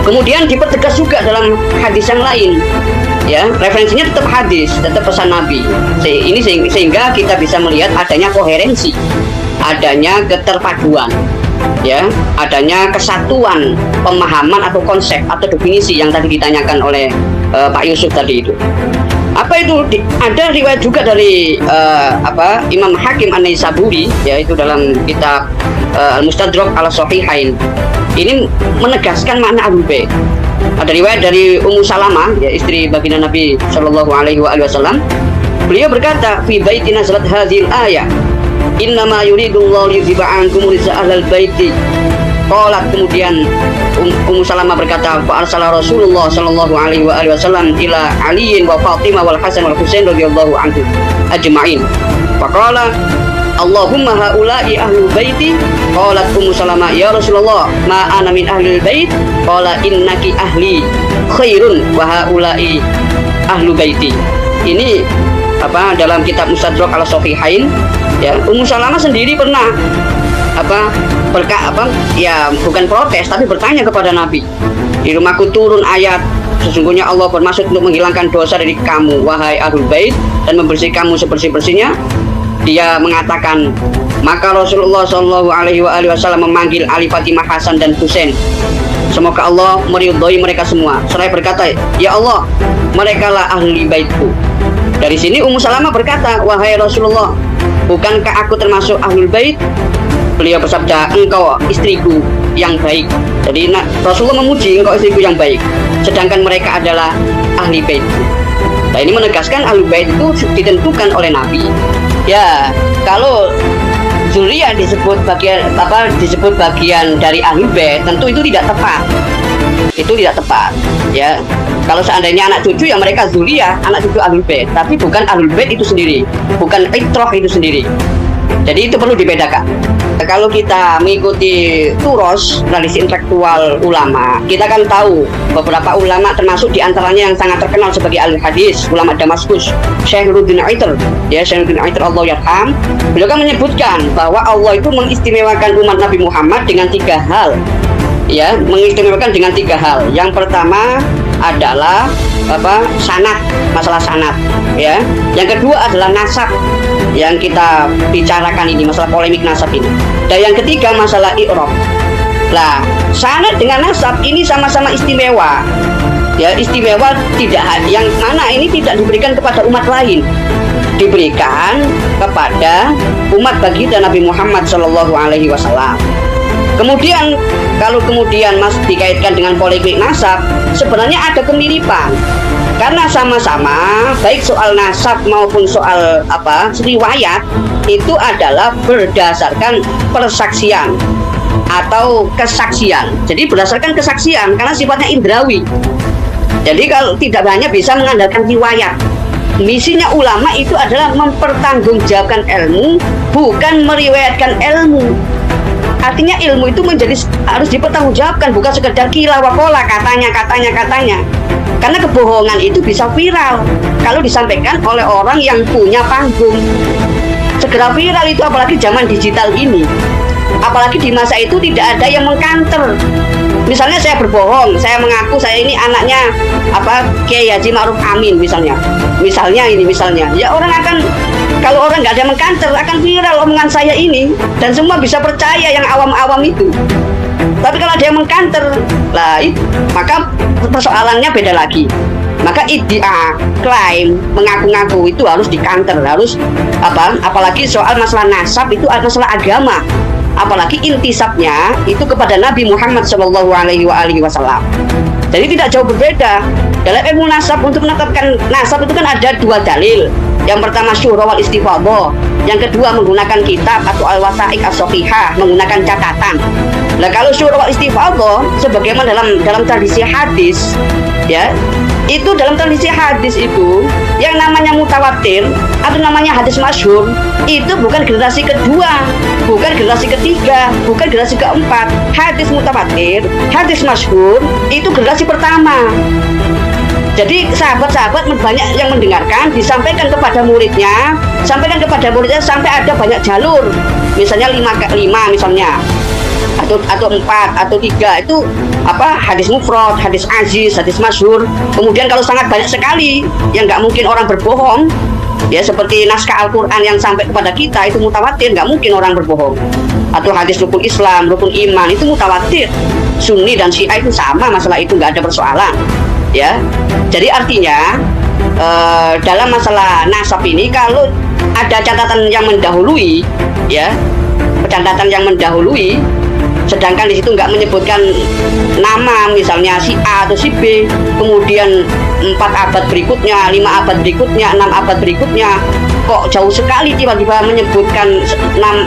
Kemudian dipertegas juga dalam hadis yang lain. Ya, referensinya tetap hadis, tetap pesan Nabi. Ini sehingga kita bisa melihat adanya koherensi, adanya keterpaduan, ya, adanya kesatuan pemahaman atau konsep atau definisi yang tadi ditanyakan oleh Pak Yusuf tadi itu. Apa itu? Ada riwayat juga dari Imam Hakim An-Naisaburi, yaitu dalam kitab Al-Mustadrak ala Sahihain. Ini menegaskan makna Ahlul Bait. Ada riwayat dari Ummu Salamah, ya istri baginda Nabi Shallallahu Alaihi Wasallam. Beliau berkata, fi baiti nazalat hadhil ayah, innama yuridullahu liyudhiba ankum rijsa ahlal baiti. Qalat, kemudian Ummu Salamah berkata, fa arsala Rasulullah Shallallahu Alaihi Wasallam ila Aliin wa Fatimah wal Hasan wal Husain radhiyallahu anhu ajma'in. Faqala Allahumma haula'i ahlul baiti. Qalat Ummu Salamah, ya Rasulullah, ma ana min ahlul bait. Qala innaki ahli khairun wa haula'i ahlu baiti. Ini dalam kitab Mustadrak ala Sahihain, ya. Ummu Salamah sendiri pernah bukan protes tapi bertanya kepada Nabi, di rumahku turun ayat sesungguhnya Allah bermaksud untuk menghilangkan dosa dari kamu wahai ahlul bait dan membersihkan kamu sebersih-bersihnya. Dia mengatakan, maka Rasulullah Shallallahu Alaihi Wasallam memanggil Ali, Fatimah, Hasan dan Husain. Semoga Allah meridhoi mereka semua. Seraya berkata, ya Allah, merekalah ahli baitku. Dari sini Ummu Salamah berkata, wahai Rasulullah, bukankah aku termasuk ahlul bait? Beliau bersabda, engkau istriku yang baik. Jadi Rasulullah memuji engkau istriku yang baik, sedangkan mereka adalah ahli baitku. Nah, ini menegaskan ahlul bait itu ditentukan oleh Nabi. Ya, kalau zuriyah disebut bagian dari ahlul bait, tentu itu tidak tepat. Itu tidak tepat, ya. Kalau seandainya anak cucu, ya mereka zuriyah, anak cucu ahlul bait, tapi bukan ahlul bait itu sendiri, bukan itrah itu sendiri. Jadi itu perlu dibedakan. Kalau kita mengikuti turos, tradisi intelektual ulama, kita kan tahu beberapa ulama termasuk diantaranya yang sangat terkenal sebagai ahli hadis, ulama Damaskus, Syekh Nuruddin Aitar, ya Syekh Nuruddin Aitar Allah yarham. Beliau kan menyebutkan bahwa Allah itu mengistimewakan umat Nabi Muhammad dengan 3 hal, ya, mengistimewakan dengan 3 hal. Yang pertama adalah sanad, masalah sanad, ya. Yang kedua adalah nasab, yang kita bicarakan ini, masalah polemik nasab ini. Dan yang ketiga masalah i'rab. Lah, sanad dengan nasab ini sama-sama istimewa. Ya, istimewa tidak, yang mana ini tidak diberikan kepada umat lain. Diberikan kepada umat baginda Nabi Muhammad Shallallahu Alaihi Wasallam. Kemudian kalau Mas dikaitkan dengan polemik nasab, sebenarnya ada kemiripan. Karena sama-sama baik soal nasab maupun soal riwayat itu adalah berdasarkan persaksian atau kesaksian. Jadi berdasarkan kesaksian karena sifatnya indrawi. Jadi kalau tidak hanya bisa mengandalkan riwayat. Misinya ulama itu adalah mempertanggungjawabkan ilmu, bukan meriwayatkan ilmu. Artinya ilmu itu harus dipertanggungjawabkan, bukan sekedar kila wakola, katanya. Karena kebohongan itu bisa viral kalau disampaikan oleh orang yang punya panggung. Segera viral itu apalagi zaman digital ini. Apalagi di masa itu tidak ada yang mengkanter. Misalnya saya berbohong, saya mengaku saya ini anaknya Kiai Haji Ma'ruf Amin misalnya, ya orang akan, kalau orang nggak ada yang mengkanter akan viral omongan saya ini dan semua bisa percaya yang awam-awam itu. Tapi kalau ada yang mengkanter, maka persoalannya beda lagi. Maka iddia, klaim, mengaku-ngaku itu harus dikanter, harus apalagi soal masalah nasab itu masalah agama. Apalagi intisabnya itu kepada Nabi Muhammad Shallallahu Alaihi Wasallam. Jadi tidak jauh berbeda. Dalam ilmu nasab, untuk menetapkan nasab itu kan ada 2 dalil. Yang pertama syuhra wal istifadhah, yang kedua menggunakan kitab atau al-wasaiq as-sahihah, menggunakan catatan. Nah, kalau syuhra wal istifadhah sebagaimana dalam tradisi hadis, ya, itu dalam tradisi hadis itu yang namanya mutawatir atau namanya hadis masyhur itu bukan generasi kedua, bukan generasi ketiga, bukan generasi keempat. Hadis mutawatir, hadis masyhur itu generasi pertama. Jadi sahabat-sahabat banyak yang mendengarkan, disampaikan kepada muridnya, sampai ada banyak jalur. Misalnya 5 misalnya. Atau 4 atau 3 itu hadis mufrad, hadis aziz, hadis masyhur. Kemudian kalau sangat banyak sekali yang nggak mungkin orang berbohong, ya seperti naskah Al-Quran yang sampai kepada kita itu mutawatir, nggak mungkin orang berbohong. Atau hadis rukun Islam, rukun iman itu mutawatir. Sunni dan Syiah itu sama masalah itu, nggak ada persoalan. Ya, jadi artinya dalam masalah nasab ini kalau ada catatan yang mendahului, ya catatan yang mendahului, sedangkan di situ nggak menyebutkan nama, misalnya si A atau si B, kemudian 4 abad berikutnya, 5 abad berikutnya, 6 abad berikutnya, kok jauh sekali tiba-tiba menyebutkan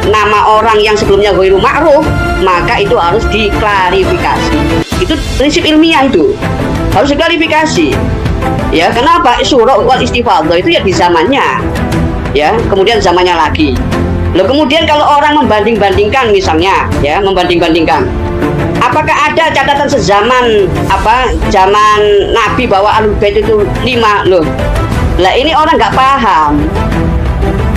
nama orang yang sebelumnya ghairu ma'ruf, maka itu harus diklarifikasi. Itu prinsip ilmiah, itu harus diklarifikasi. Ya, kenapa surah wal istifadhah itu ya di zamannya, ya, kemudian zamannya lagi. Loh, kemudian kalau orang membanding-bandingkan misalnya, ya, membanding-bandingkan, apakah ada catatan sezaman zaman Nabi bahwa Ahlul Bait itu 5? Loh, lah ini orang nggak paham.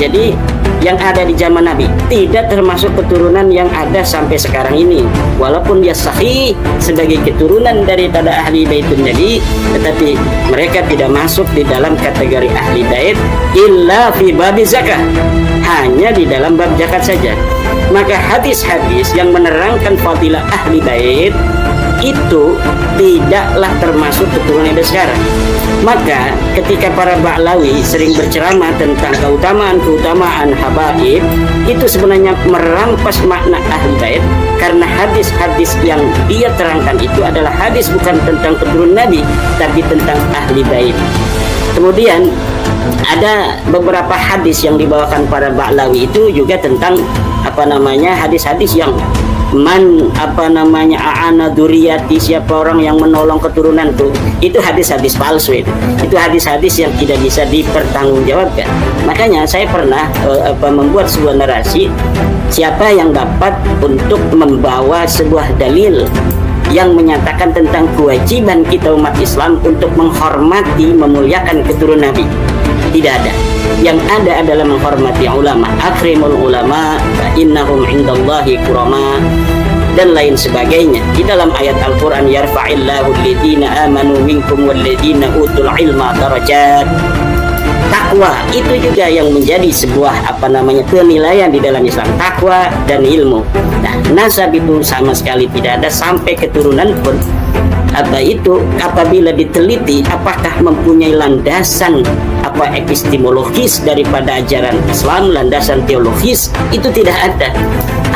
Jadi yang ada di zaman Nabi tidak termasuk keturunan yang ada sampai sekarang ini, walaupun dia sahih sebagai keturunan daripada ahli baitun Nabi, tetapi mereka tidak masuk di dalam kategori ahli bait illa fi babi zakah, hanya di dalam bab zakat saja. Maka hadis-hadis yang menerangkan fadilah ahli bait itu tidaklah termasuk keturunan yang sekarang. Maka ketika para Ba'lawi sering berceramah tentang keutamaan habaib, itu sebenarnya merampas makna ahli bait, karena hadis-hadis yang dia terangkan itu adalah hadis bukan tentang keturunan Nabi, tapi tentang ahli bait. Kemudian ada beberapa hadis yang dibawakan para Ba'lawi itu juga tentang hadis-hadis yang aana duriyati, siapa orang yang menolong keturunanku, itu hadis-hadis palsu. Itu hadis-hadis yang tidak bisa dipertanggungjawabkan. Makanya saya pernah membuat sebuah narasi, siapa yang dapat untuk membawa sebuah dalil yang menyatakan tentang kewajiban kita umat Islam untuk menghormati, memuliakan keturunan Nabi. Tidak ada. Yang ada adalah menghormati ulama. Akrimul ulama fa innahum indallahi kurama, dan lain sebagainya. Di dalam ayat Al-Quran, yarfa'illahu alladhina amanu minkum walladhina utul ilma darajat. Takwa itu juga yang menjadi sebuah penilaian di dalam Islam, takwa dan ilmu. Nah, nasab itu sama sekali tidak ada sampai keturunan pun. Apabila diteliti apakah mempunyai landasan epistemologis daripada ajaran Islam, landasan teologis, itu tidak ada.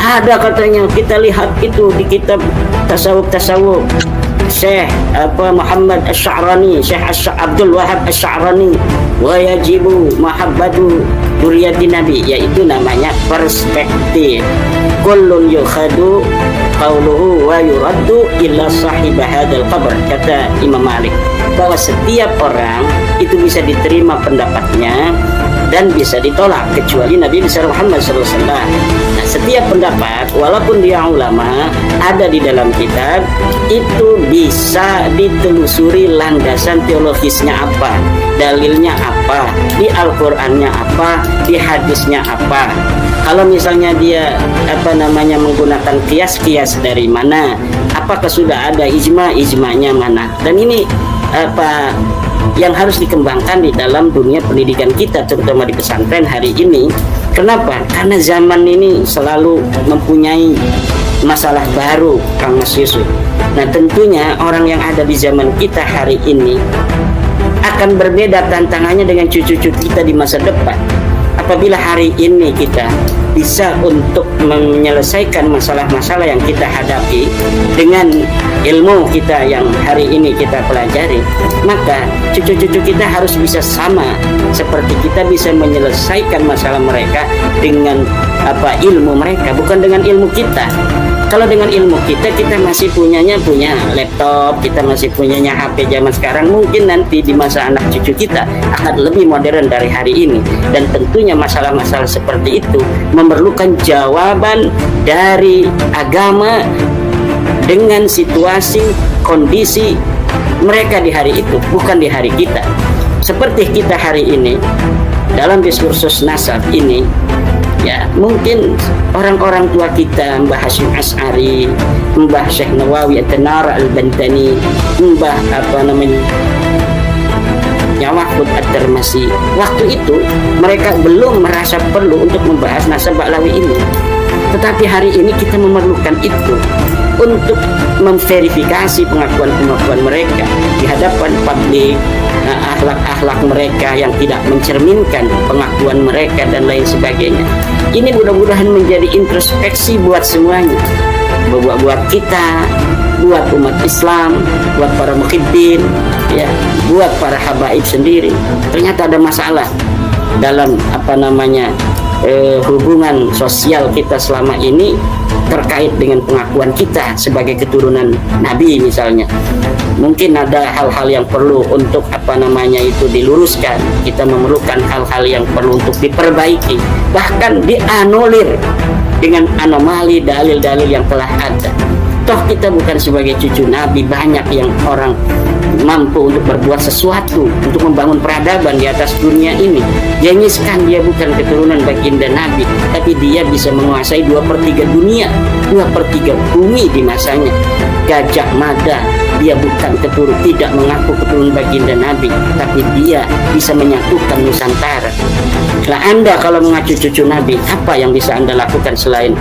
Ada katanya, kita lihat itu di kitab tasawuf Syekh Muhammad Asy-Sya'rani, Syekh Abdul Wahab Asy-Sya'rani, wa yajibu mahabbatu dzurriyyatin Nabi, yaitu namanya perspektif. Kullun yukhadu qauluhu wa yuraddu illa sahib hadzal qabr, kata Imam Malik, bahwa setiap orang itu bisa diterima pendapatnya dan bisa ditolak kecuali Nabi besar Muhammad SAW. Nah, setiap pendapat walaupun dia ulama ada di dalam kitab itu bisa ditelusuri landasan teologisnya apa, dalilnya apa, di Al-Qur'annya apa, di hadisnya apa. Kalau misalnya dia menggunakan kias dari mana, apakah sudah ada ijma'nya mana, dan ini yang harus dikembangkan di dalam dunia pendidikan kita, terutama di pesantren hari ini. Kenapa? Karena zaman ini selalu mempunyai masalah baru, Kang Mas Yusuf. Nah, tentunya orang yang ada di zaman kita hari ini akan berbeda tantangannya dengan cucu-cucu kita di masa depan. Apabila hari ini kita bisa untuk menyelesaikan masalah-masalah yang kita hadapi dengan ilmu kita yang hari ini kita pelajari, maka cucu-cucu kita harus bisa sama seperti kita bisa menyelesaikan masalah mereka dengan ilmu mereka, bukan dengan ilmu kita. Kalau dengan ilmu kita masih punya laptop, kita masih punyanya HP zaman sekarang, mungkin nanti di masa anak cucu kita akan lebih modern dari hari ini. Dan tentunya masalah-masalah seperti itu memerlukan jawaban dari agama dengan situasi, kondisi mereka di hari itu, bukan di hari kita. Seperti kita hari ini dalam diskursus nasab ini, ya mungkin orang-orang tua kita, Mbah Hashim As'ari, Mbah Syekh Nawawi At-Tanar Al-Bantani, Mbah Mahfud At-Tirmidzi, waktu itu mereka belum merasa perlu untuk membahas nasab Ba'lawi ini. Tetapi hari ini kita memerlukan itu untuk memverifikasi pengakuan-pengakuan mereka di hadapan publik, akhlak-akhlak mereka yang tidak mencerminkan pengakuan mereka dan lain sebagainya. Ini mudah-mudahan menjadi introspeksi buat semuanya, buat kita, buat umat Islam, buat para muhibbin, ya, buat para habaib sendiri. Ternyata ada masalah dalam hubungan sosial kita selama ini terkait dengan pengakuan kita sebagai keturunan Nabi misalnya. Mungkin ada hal-hal yang perlu untuk diluruskan. Kita memerlukan hal-hal yang perlu untuk diperbaiki, bahkan dianulir dengan anomali dalil-dalil yang telah ada. Toh kita bukan sebagai cucu Nabi, banyak yang orang mampu untuk berbuat sesuatu untuk membangun peradaban di atas dunia ini. Jengiskan dia bukan keturunan baginda Nabi, tapi dia bisa menguasai 2/3 dunia, 2/3 bumi di masanya. Gajah Mada, dia bukan tidak mengaku keturunan baginda Nabi, tapi dia bisa menyatukan Nusantara. Nah, Anda kalau mengacu cucu Nabi, apa yang bisa Anda lakukan selain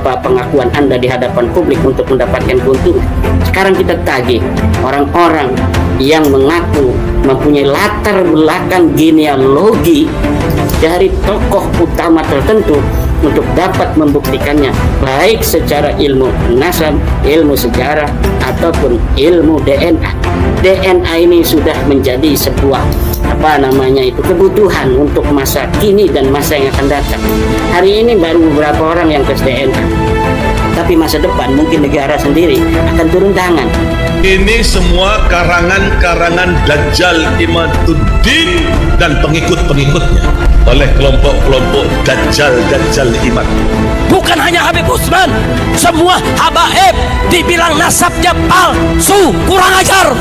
pengakuan Anda di hadapan publik untuk mendapatkan keuntungan? Sekarang kita tagih orang-orang yang mengaku mempunyai latar belakang genealogi dari tokoh utama tertentu untuk dapat membuktikannya, baik secara ilmu nasab, ilmu sejarah, ataupun ilmu DNA. DNA ini sudah menjadi sebuah kebutuhan untuk masa kini dan masa yang akan datang. Hari ini baru beberapa orang yang tes DNA, tapi masa depan mungkin negara sendiri akan turun tangan. Ini semua karangan-karangan Dajjal Imaduddin dan pengikut-pengikutnya oleh kelompok-kelompok Dajjal Imad. Bukan hanya Habib Utsman, semua habaib dibilang nasabnya palsu, kurang ajar.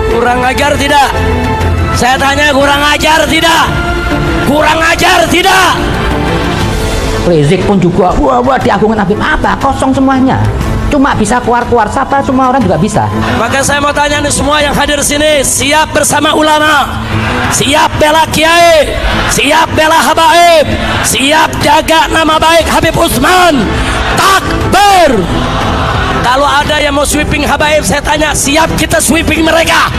Kurang ajar tidak? Saya tanya, kurang ajar tidak? Kurang ajar tidak? Rizik pun juga diagungkan Habib, apa? Kosong semuanya. Cuma bisa keluar-keluar, siapa semua orang juga bisa. Maka saya mau tanya nih semua yang hadir sini, siap bersama ulama, siap bela kiai, siap bela habaib, siap jaga nama baik Habib Utsman. Takbir. Kalau ada yang mau sweeping habaib, saya tanya, siap kita sweeping mereka,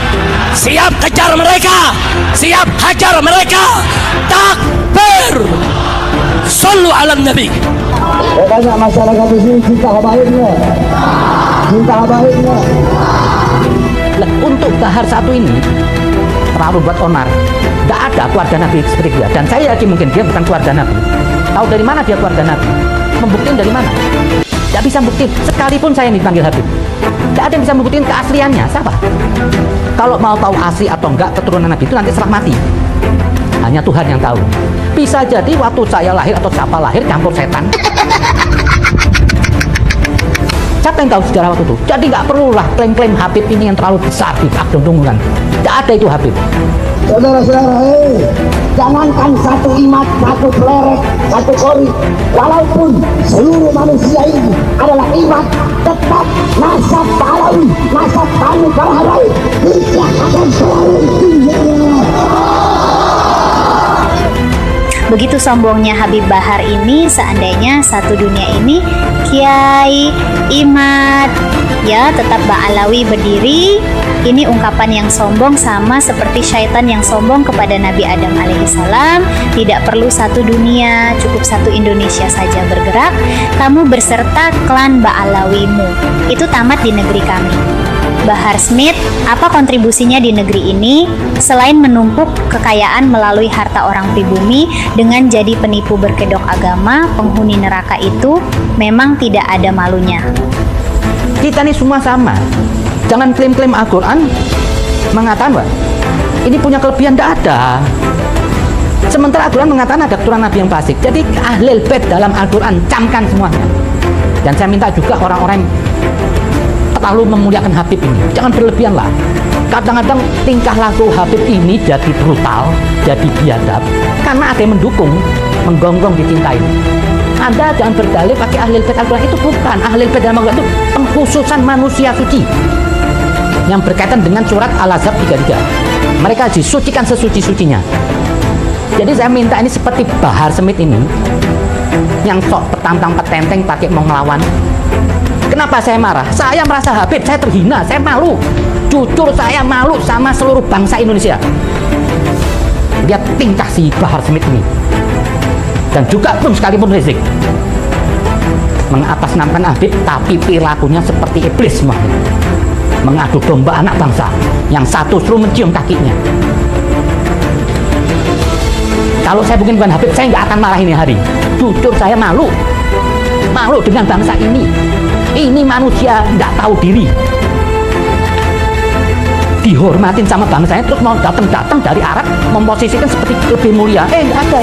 siap kejar mereka, siap hajar mereka. Takbir. Sallu ala Nabi. Banyak masyarakat di sini cinta habaibnya, cinta habaibnya. Untuk Bahar satu ini terlalu buat onar. Tidak ada keluarga Nabi seperti dia, dan saya yakin mungkin dia bukan keluarga Nabi. Tahu dari mana dia keluarga Nabi? Membuktikan dari mana? Tidak bisa bukti. Sekalipun saya yang dipanggil Habib, tidak ada yang bisa membuktikan keasliannya. Siapa? Kalau mau tahu asli atau enggak keturunan Nabi itu nanti setelah mati, hanya Tuhan yang tahu. Bisa jadi waktu saya lahir atau siapa lahir campur setan. Siapa yang tahu sejarah waktu itu? Jadi nggak perlulah klaim-klaim Habib ini yang terlalu besar di dong-dongan. Tidak ada itu Habib. Saudara-saudara, jangankan satu imat, satu pelerek, satu kori, walaupun seluruh manusia ini adalah imat, tetap nasab Ba'lawi, nasab kami para habaib tidak akan selalu tinggi. Begitu sombongnya Habib Bahar ini, seandainya satu dunia ini kiai, imat, ya tetap Ba'lawi berdiri. Ini ungkapan yang sombong, sama seperti syaitan yang sombong kepada Nabi Adam alaihissalam. Tidak perlu satu dunia, cukup satu Indonesia saja bergerak. Kamu berserta klan Ba'lawimu. Itu tamat di negeri kami. Bahar Smith, apa kontribusinya di negeri ini selain menumpuk kekayaan melalui harta orang pribumi dengan jadi penipu berkedok agama, penghuni neraka itu memang tidak ada malunya. Kita ini semua sama. Jangan klaim-klaim Al-Quran mengatakan, Wah, ini punya kelebihan, tidak ada. Sementara Al-Quran mengatakan ada keturunan Nabi yang fasik. Jadi Ahlul Bait dalam Al-Quran camkan semuanya. Dan saya minta juga orang-orang terlalu memuliakan Habib ini, jangan berlebihan lah. Kadang-kadang tingkah laku Habib ini jadi brutal, jadi biadab karena ada yang mendukung, menggonggong dicintai. Anda jangan berdalih pakai Ahlul Bait Al-Quran, itu bukan. Ahlul Bait dalam Al-Quran itu pengkhususan manusia suci yang berkaitan dengan surat Al-Ahzab 33. Mereka disucikan sesuci-sucinya. Jadi saya minta ini seperti Bahar Smith ini yang sok petantang petenteng pakai mau ngelawan. Kenapa saya marah? Saya merasa Habib, saya terhina, saya malu. Jujur saya malu sama seluruh bangsa Indonesia. Lihat tingkah si Bahar Smith ini. Dan juga pun sekalipun Rizik mengatasnamakan Habib, tapi perilakunya seperti iblis semua. Mengadu domba anak bangsa. Yang satu suruh mencium kakinya. Kalau saya bukan Habib, saya nggak akan marah ini hari. Jujur saya malu. Malu dengan bangsa ini. Ini manusia nggak tahu diri, dihormatin sama bangsanya, terus mau datang dari Arab memposisikan seperti lebih mulia. Nggak ada.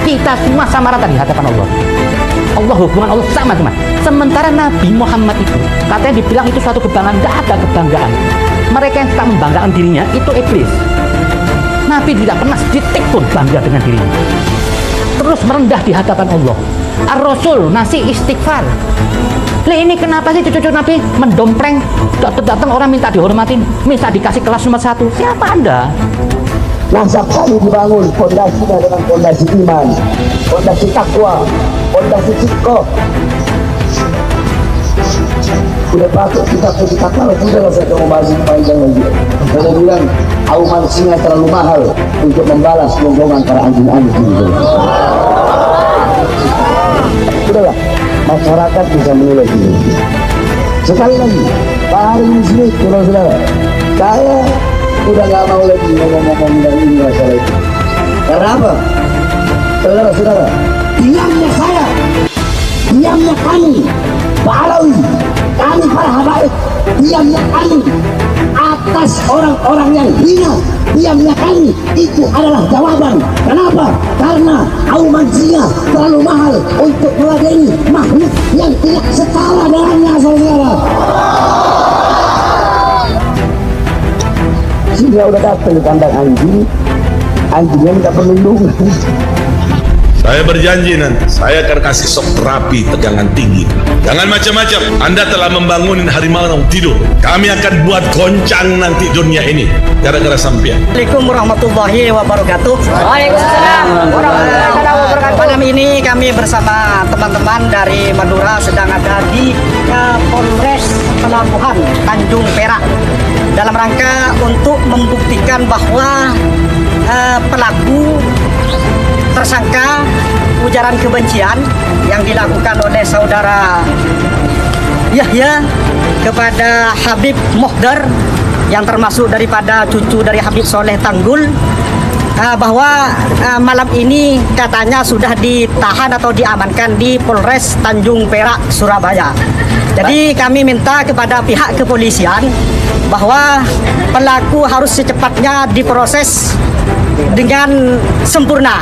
Kita semua sama rata di hadapan Allah. Allah, hubungan Allah sama teman. Sementara Nabi Muhammad itu katanya dibilang itu suatu kebanggaan, nggak ada kebanggaan. Mereka yang suka membanggakan dirinya itu iblis. Nabi tidak pernah sedetik pun bangga dengan dirinya. Terus merendah di hadapan Allah. Ar-Rasul nasi istighfar. Lah ini kenapa sih cucu-cucu Nabi mendompreng, datang orang minta dihormatin, minta dikasih kelas nomor 1. Siapa Anda? Nasab kami dibangun fondasinya dengan fondasi iman, fondasi takwa, fondasi sidqah. Sudah patut kita puji takwa, sudah saya mau bahas panjang lagi. Saya bilang auman singa terlalu mahal untuk membalas gonggongan para anjing-anjing. Sudahlah, masyarakat bisa menilai ini. Sekali lagi, Pak Hari Muslim, saudara-saudara, saya udah nggak mau lagi ngomong-ngomong dari ini masalah itu. Karena apa? Saudara-saudara, diamnya saya, diamnya kami, Pak Alawi, kami para habaib, diamnya kami atas orang-orang yang hina, diamnya kami itu adalah jawaban. Kenapa? Karena auman singa terlalu mahal untuk meladeni makhluk yang tidak setara dengannya, saudara. Singa udah datang di kandang anjing, anjingnya minta perlindungan. Saya berjanji nanti saya akan kasih sok terapi tegangan tinggi. Jangan macam-macam. Anda telah membangun harimau tidur. Kami akan buat goncang nanti dunia ini gara-gara sampean. Assalamualaikum warahmatullahi wabarakatuh. Waalaikumsalam warahmatullahi wabarakatuh. Malam ini kami bersama teman-teman dari Madura sedang ada di Polres Pelabuhan Tanjung Perak dalam rangka untuk membuktikan bahwa pelaku tersangka ujaran kebencian yang dilakukan oleh saudara Yahya kepada Habib Mohdar yang termasuk daripada cucu dari Habib Soleh Tanggul, bahwa malam ini katanya sudah ditahan atau diamankan di Polres Tanjung Perak, Surabaya. Jadi kami minta kepada pihak kepolisian bahwa pelaku harus secepatnya diproses dengan sempurna.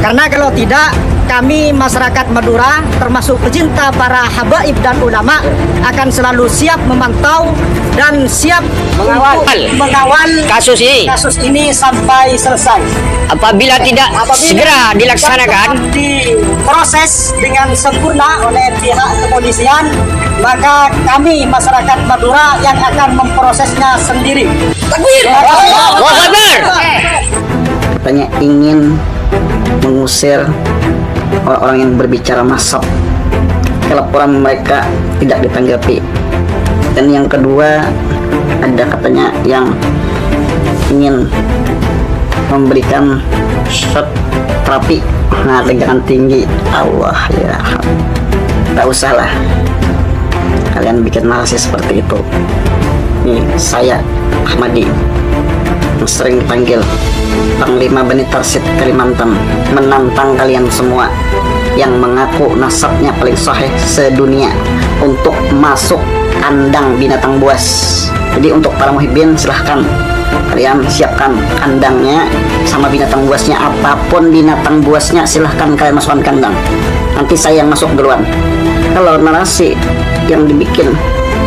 Karena kalau tidak, kami masyarakat Madura termasuk pecinta para habaib dan ulama akan selalu siap memantau dan siap mengawal kasus ini sampai selesai. Apabila tidak segera dilaksanakan, diproses dengan sempurna oleh pihak kepolisian, maka kami masyarakat Madura yang akan memprosesnya sendiri. Takbir! Allahu Akbar! Katanya ingin mengusir orang-orang yang berbicara masuk. Laporan mereka tidak ditanggapi. Dan yang kedua, ada katanya yang ingin memberikan shot terapi, nah tegangan tinggi. Allah ya, tak usahlah kalian bikin narasi seperti itu. Nih, saya Ahmadi yang sering dipanggil Panglima Bani Tarsid Kalimantan, menantang kalian semua yang mengaku nasabnya paling sahih sedunia untuk masuk kandang binatang buas. Jadi untuk para muhibbin, silahkan kalian siapkan kandangnya sama binatang buasnya, apapun binatang buasnya silahkan kalian masukkan kandang. Nanti saya yang masuk duluan. Kalau narasi yang dibikin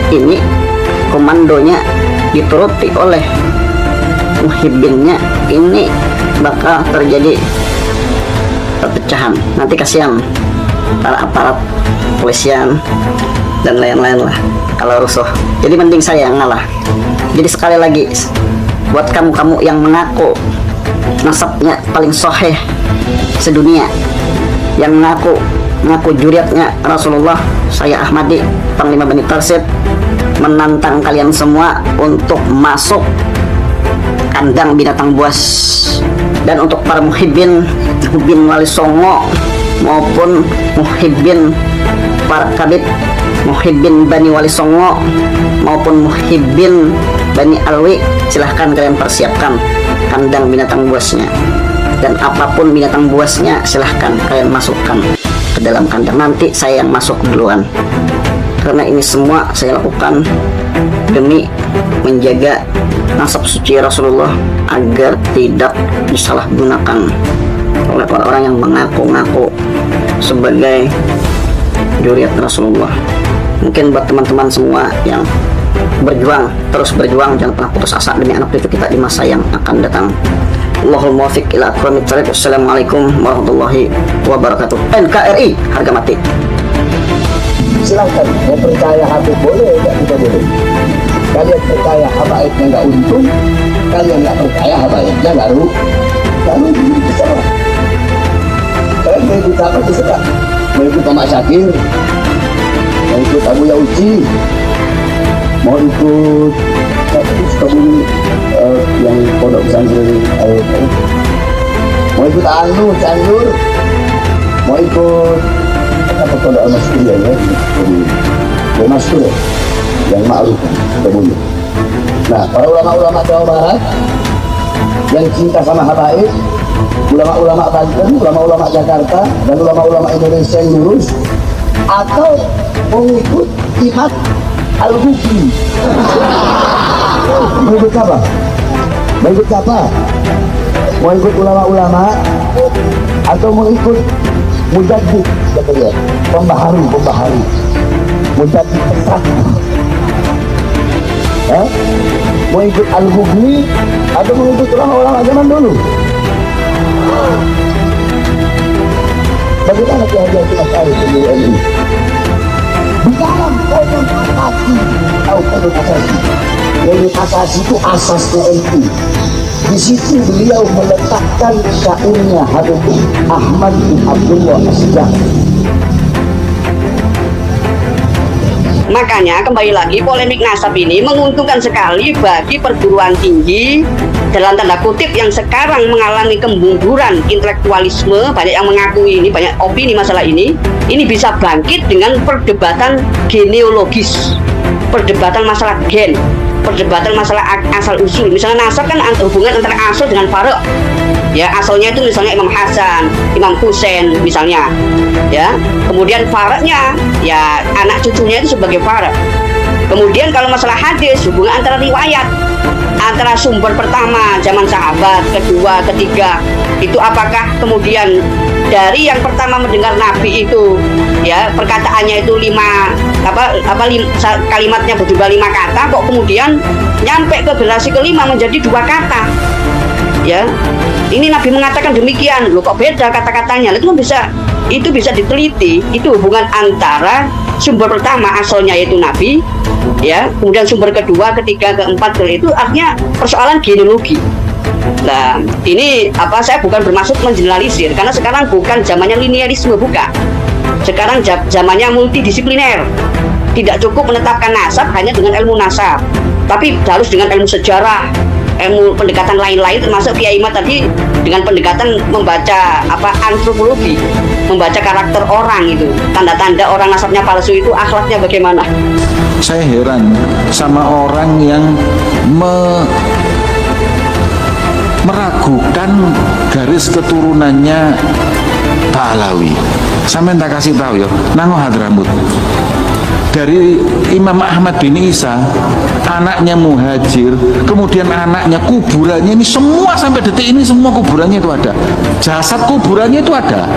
ini komandonya dituruti oleh muhibbinnya, ini bakal terjadi perpecahan. Nanti kasihan para aparat polisian dan lain-lain lah kalau rusuh. Jadi mending saya yang ngalah. Jadi sekali lagi, buat kamu-kamu yang mengaku nasabnya paling sahih sedunia, yang mengaku juriatnya Rasulullah, saya Ahmadi, Panglima Bani Tarsid, menantang kalian semua untuk masuk kandang binatang buas. Dan untuk para muhibbin Wali Songo maupun muhibbin para kabit, muhibbin Bani Wali Songo maupun muhibbin Bani Alwi, silahkan kalian persiapkan kandang binatang buasnya. Dan apapun binatang buasnya silahkan kalian masukkan ke dalam kandang. Nanti saya yang masuk duluan, karena ini semua saya lakukan demi menjaga nasab suci Rasulullah agar tidak disalahgunakan oleh orang-orang yang mengaku-ngaku sebagai juriat Rasulullah. Mungkin buat teman-teman semua yang berjuang, terus berjuang, jangan pernah putus asa demi anak cucu kita di masa yang akan datang. Allahul muwaffiq ila aqwamit thariq. Wassalamualaikum warahmatullahi wabarakatuh. NKRI harga mati. Silahkan, mau percaya Habib boleh, tidak boleh. Kalian percaya habaibnya nggak untung, kalian nggak percaya habaibnya nggak rugi. Kalian mau ikut apa terserah. Mau ikut Pak Syakir, mau ikut Abu Yauci, mau ikut Sukabumi yang pondok pesantren, mau ikut Anu Candur, mau ikut apa pondok Al-Maskur ya, Al-Maskur ya, yang ma'ruf Sukabumi. Nah, para ulama-ulama Jawa Barat yang cinta sama habaib, ulama-ulama Banten, ulama-ulama Jakarta, dan ulama-ulama Indonesia yang lurus, atau mengikut Imam Al-Ghufri. Mau ikut apa? Mau ikut apa? Mau ikut ulama-ulama atau mau ikut mujaddid, katanya, pembaharu, mujaddid sesat. Mau ikut Al-Ghufri atau mau ikut ulama-ulama zaman dulu? Bagaimana kehadiran kita tahu sendiri ini? Di dalam Qanun Asasi atau Qanun Asasi, Qanun Asasi itu asasnya NU. Di situ beliau meletakkan syairnya Habib Ahmad bin Abdullah As-Sujani. Makanya kembali lagi, polemik nasab ini menguntungkan sekali bagi perguruan tinggi dalam tanda kutip yang sekarang mengalami kemunduran intelektualisme. Banyak yang mengakui ini, banyak opini masalah ini bisa bangkit dengan perdebatan genealogis, perdebatan masalah gen, perdebatan masalah asal usul. Misalnya nasab kan hubungan antara asal dengan farok. Ya, asalnya itu misalnya Imam Hasan, Imam Husain misalnya, ya. Kemudian faroknya ya anak cucunya itu sebagai farok. Kemudian kalau masalah hadis, hubungan antara riwayat, antara sumber pertama zaman sahabat, kedua, ketiga, itu apakah kemudian dari yang pertama mendengar Nabi itu, ya perkataannya itu kalimatnya berjumlah 5 kata, kok kemudian nyampe ke generasi kelima menjadi 2 kata, ya. Ini Nabi mengatakan demikian, loh kok beda kata-katanya. Itu bisa diteliti. Itu hubungan antara sumber pertama asalnya yaitu Nabi, ya, kemudian sumber kedua, ketiga, keempat, itu artinya persoalan genealogi. Nah, ini saya bukan bermaksud mengeneralisir, karena sekarang bukan zamannya linearisme, bukan. Sekarang zamannya multidisipliner. Tidak cukup menetapkan nasab hanya dengan ilmu nasab, tapi harus dengan ilmu sejarah, ilmu pendekatan lain-lain, termasuk Kiai Imad tadi dengan pendekatan membaca antropologi. membaca karakter orang itu, tanda-tanda orang nasabnya palsu itu akhlaknya bagaimana? Saya heran sama orang yang meragukan garis keturunannya Pak Alawi. Sampai tak kasih tahu ya, nango Hadramut. Dari Imam Ahmad bin Isa, anaknya Muhajir, kemudian anaknya, kuburannya ini semua sampai detik ini semua kuburannya itu ada. Jasad kuburannya itu ada.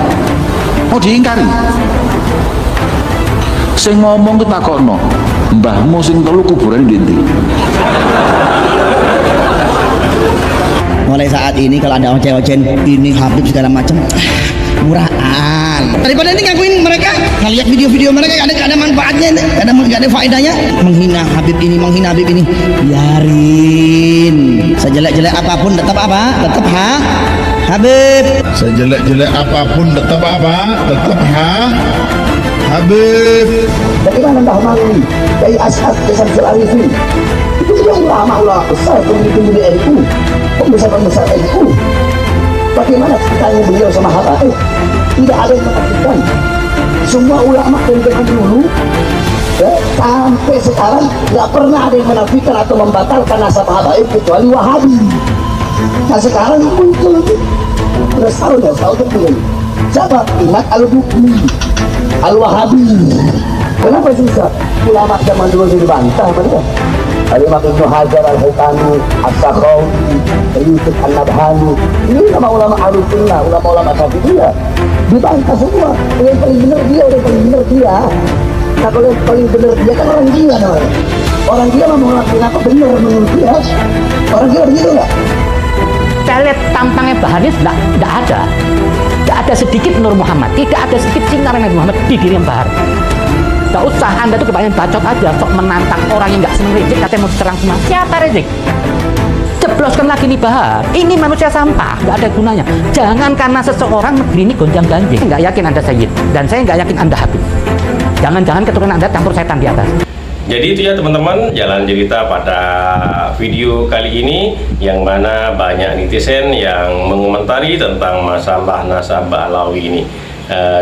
Mau diingkari? Saya ngomong kita kono, mbahmu sing telu kuburan dinti. Mulai saat ini kalau ada ocen-ocen ini Habib segala macam, murahan. Daripada ini ngakuin mereka, nah lihat video-video mereka gak ada manfaatnya, gak ada faedahnya. Menghina Habib ini, menghina Habib ini, biarin. Sejelek-jelek apapun tetap apa? Tetap Habib. Sejelek-jelek apapun tetap apa? Tetap Habib. Bagaimana Mbah Mali dari Ashab Kesan Arifin? Itu juga ulama-ulama besar, pemimpin NU, pembesar-pembesar NU. Bagaimana ceritanya beliau sama Habaib? Tidak ada yang mengatakan. Semua ulama dari zaman dulu sampai sekarang nggak pernah ada yang menafikan atau membatalkan nasab Habaib kecuali Wahabi. Nah sekarang muncul itu udah setahun belum. Siapa? Imam Al-Bukmi, Al-Wahabi. Kenapa susah? Ulama zaman dulu dibantah mereka. Imam Ibnu Hajar Al-Haytami, As-Sakhawi, Yusuf An-Nabhani. Ini ulama-ulama Ahlussunnah, ulama-ulama Syafi'iyah. Dibantah semua. Yang paling benar dia, yang paling benar dia. Nah kalau yang paling benar dia kan orang gila namanya. Orang gila mau ngelakuin apa benar menurut dia. Orang gila begitu nggak? Saya lihat tampangnya Baharis tidak ada. Tidak ada sedikit Nur Muhammad, tidak ada sedikit sinar Nabi Muhammad di diri Bahar. Gak usah, Anda tuh kebanyakan bacot aja, sok menantang orang yang gak seneng Rizik, katanya mau diserang semua. Siapa Rizik? Jebloskan lagi nih Bahar. Ini manusia sampah, gak ada gunanya. Jangan karena seseorang negeri ini gonjang-ganjing. Gak yakin Anda Sayyid, dan saya gak yakin Anda Habib. Jangan-jangan keturunan Anda campur setan di atas. Jadi itu ya teman-teman, jalan cerita pada video kali ini, yang mana banyak netizen yang mengomentari tentang masalah nasab Alawi ini.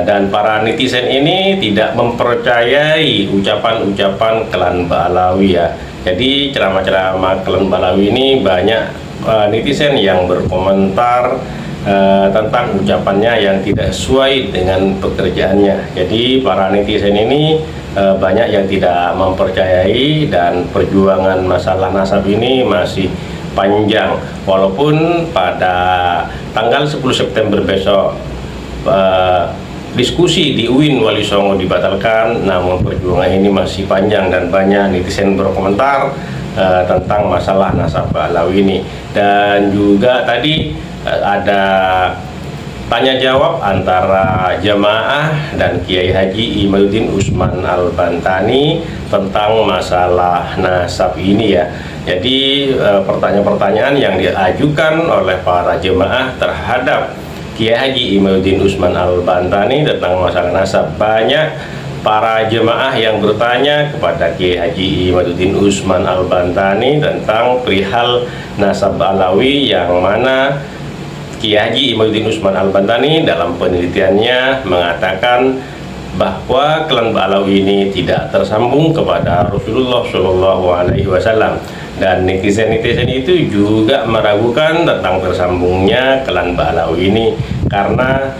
Dan para netizen ini tidak mempercayai ucapan-ucapan klan Ba'alawi ya. Jadi ceramah-ceramah klan Ba'alawi ini banyak netizen yang berkomentar tentang ucapannya yang tidak sesuai dengan pekerjaannya. Jadi para netizen ini banyak yang tidak mempercayai, dan perjuangan masalah nasab ini masih panjang. Walaupun pada tanggal 10 September besok diskusi di UIN Wali Songo dibatalkan, namun perjuangan ini masih panjang dan banyak netizen berkomentar tentang masalah nasab Alawi ini. Dan juga tadi ada tanya jawab antara jamaah dan Kiai Haji Imaduddin Usman Al-Bantani tentang masalah nasab ini ya. Jadi pertanyaan-pertanyaan yang diajukan oleh para jemaah terhadap Kiai Haji Imaduddin Usman Al-Bantani tentang masalah nasab, banyak para jemaah yang bertanya kepada Kiai Haji Imaduddin Usman Al-Bantani tentang perihal nasab Alawi, yang mana Kiai Haji Imaduddin Usman Al-Bantani dalam penelitiannya mengatakan bahwa klan Ba'alawi ini tidak tersambung kepada Rasulullah Shallallahu Alaihi Wasallam, dan netizen-netizen itu juga meragukan tentang tersambungnya klan Ba'alawi ini karena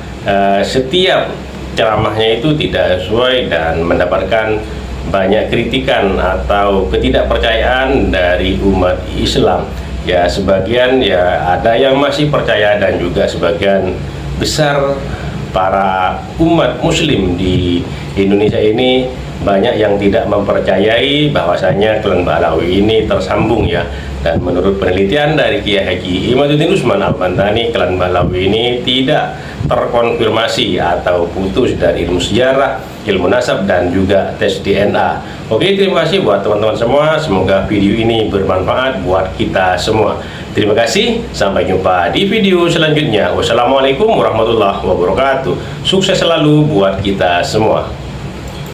setiap ceramahnya itu tidak sesuai dan mendapatkan banyak kritikan atau ketidakpercayaan dari umat Islam. Ya sebagian ya ada yang masih percaya, dan juga sebagian besar para umat muslim di Indonesia ini banyak yang tidak mempercayai bahwasanya klan Ba'alawi ini tersambung ya. Dan menurut penelitian dari Kiai Haji Imaduddin Usman Al-Bantani, klan Ba'alawi ini tidak terkonfirmasi atau putus dari ilmu sejarah, ilmu nasab, dan juga tes DNA. Oke, terima kasih buat teman-teman semua. Semoga video ini bermanfaat buat kita semua. Terima kasih, sampai jumpa di video selanjutnya. Wassalamualaikum warahmatullahi wabarakatuh. Sukses selalu buat kita semua.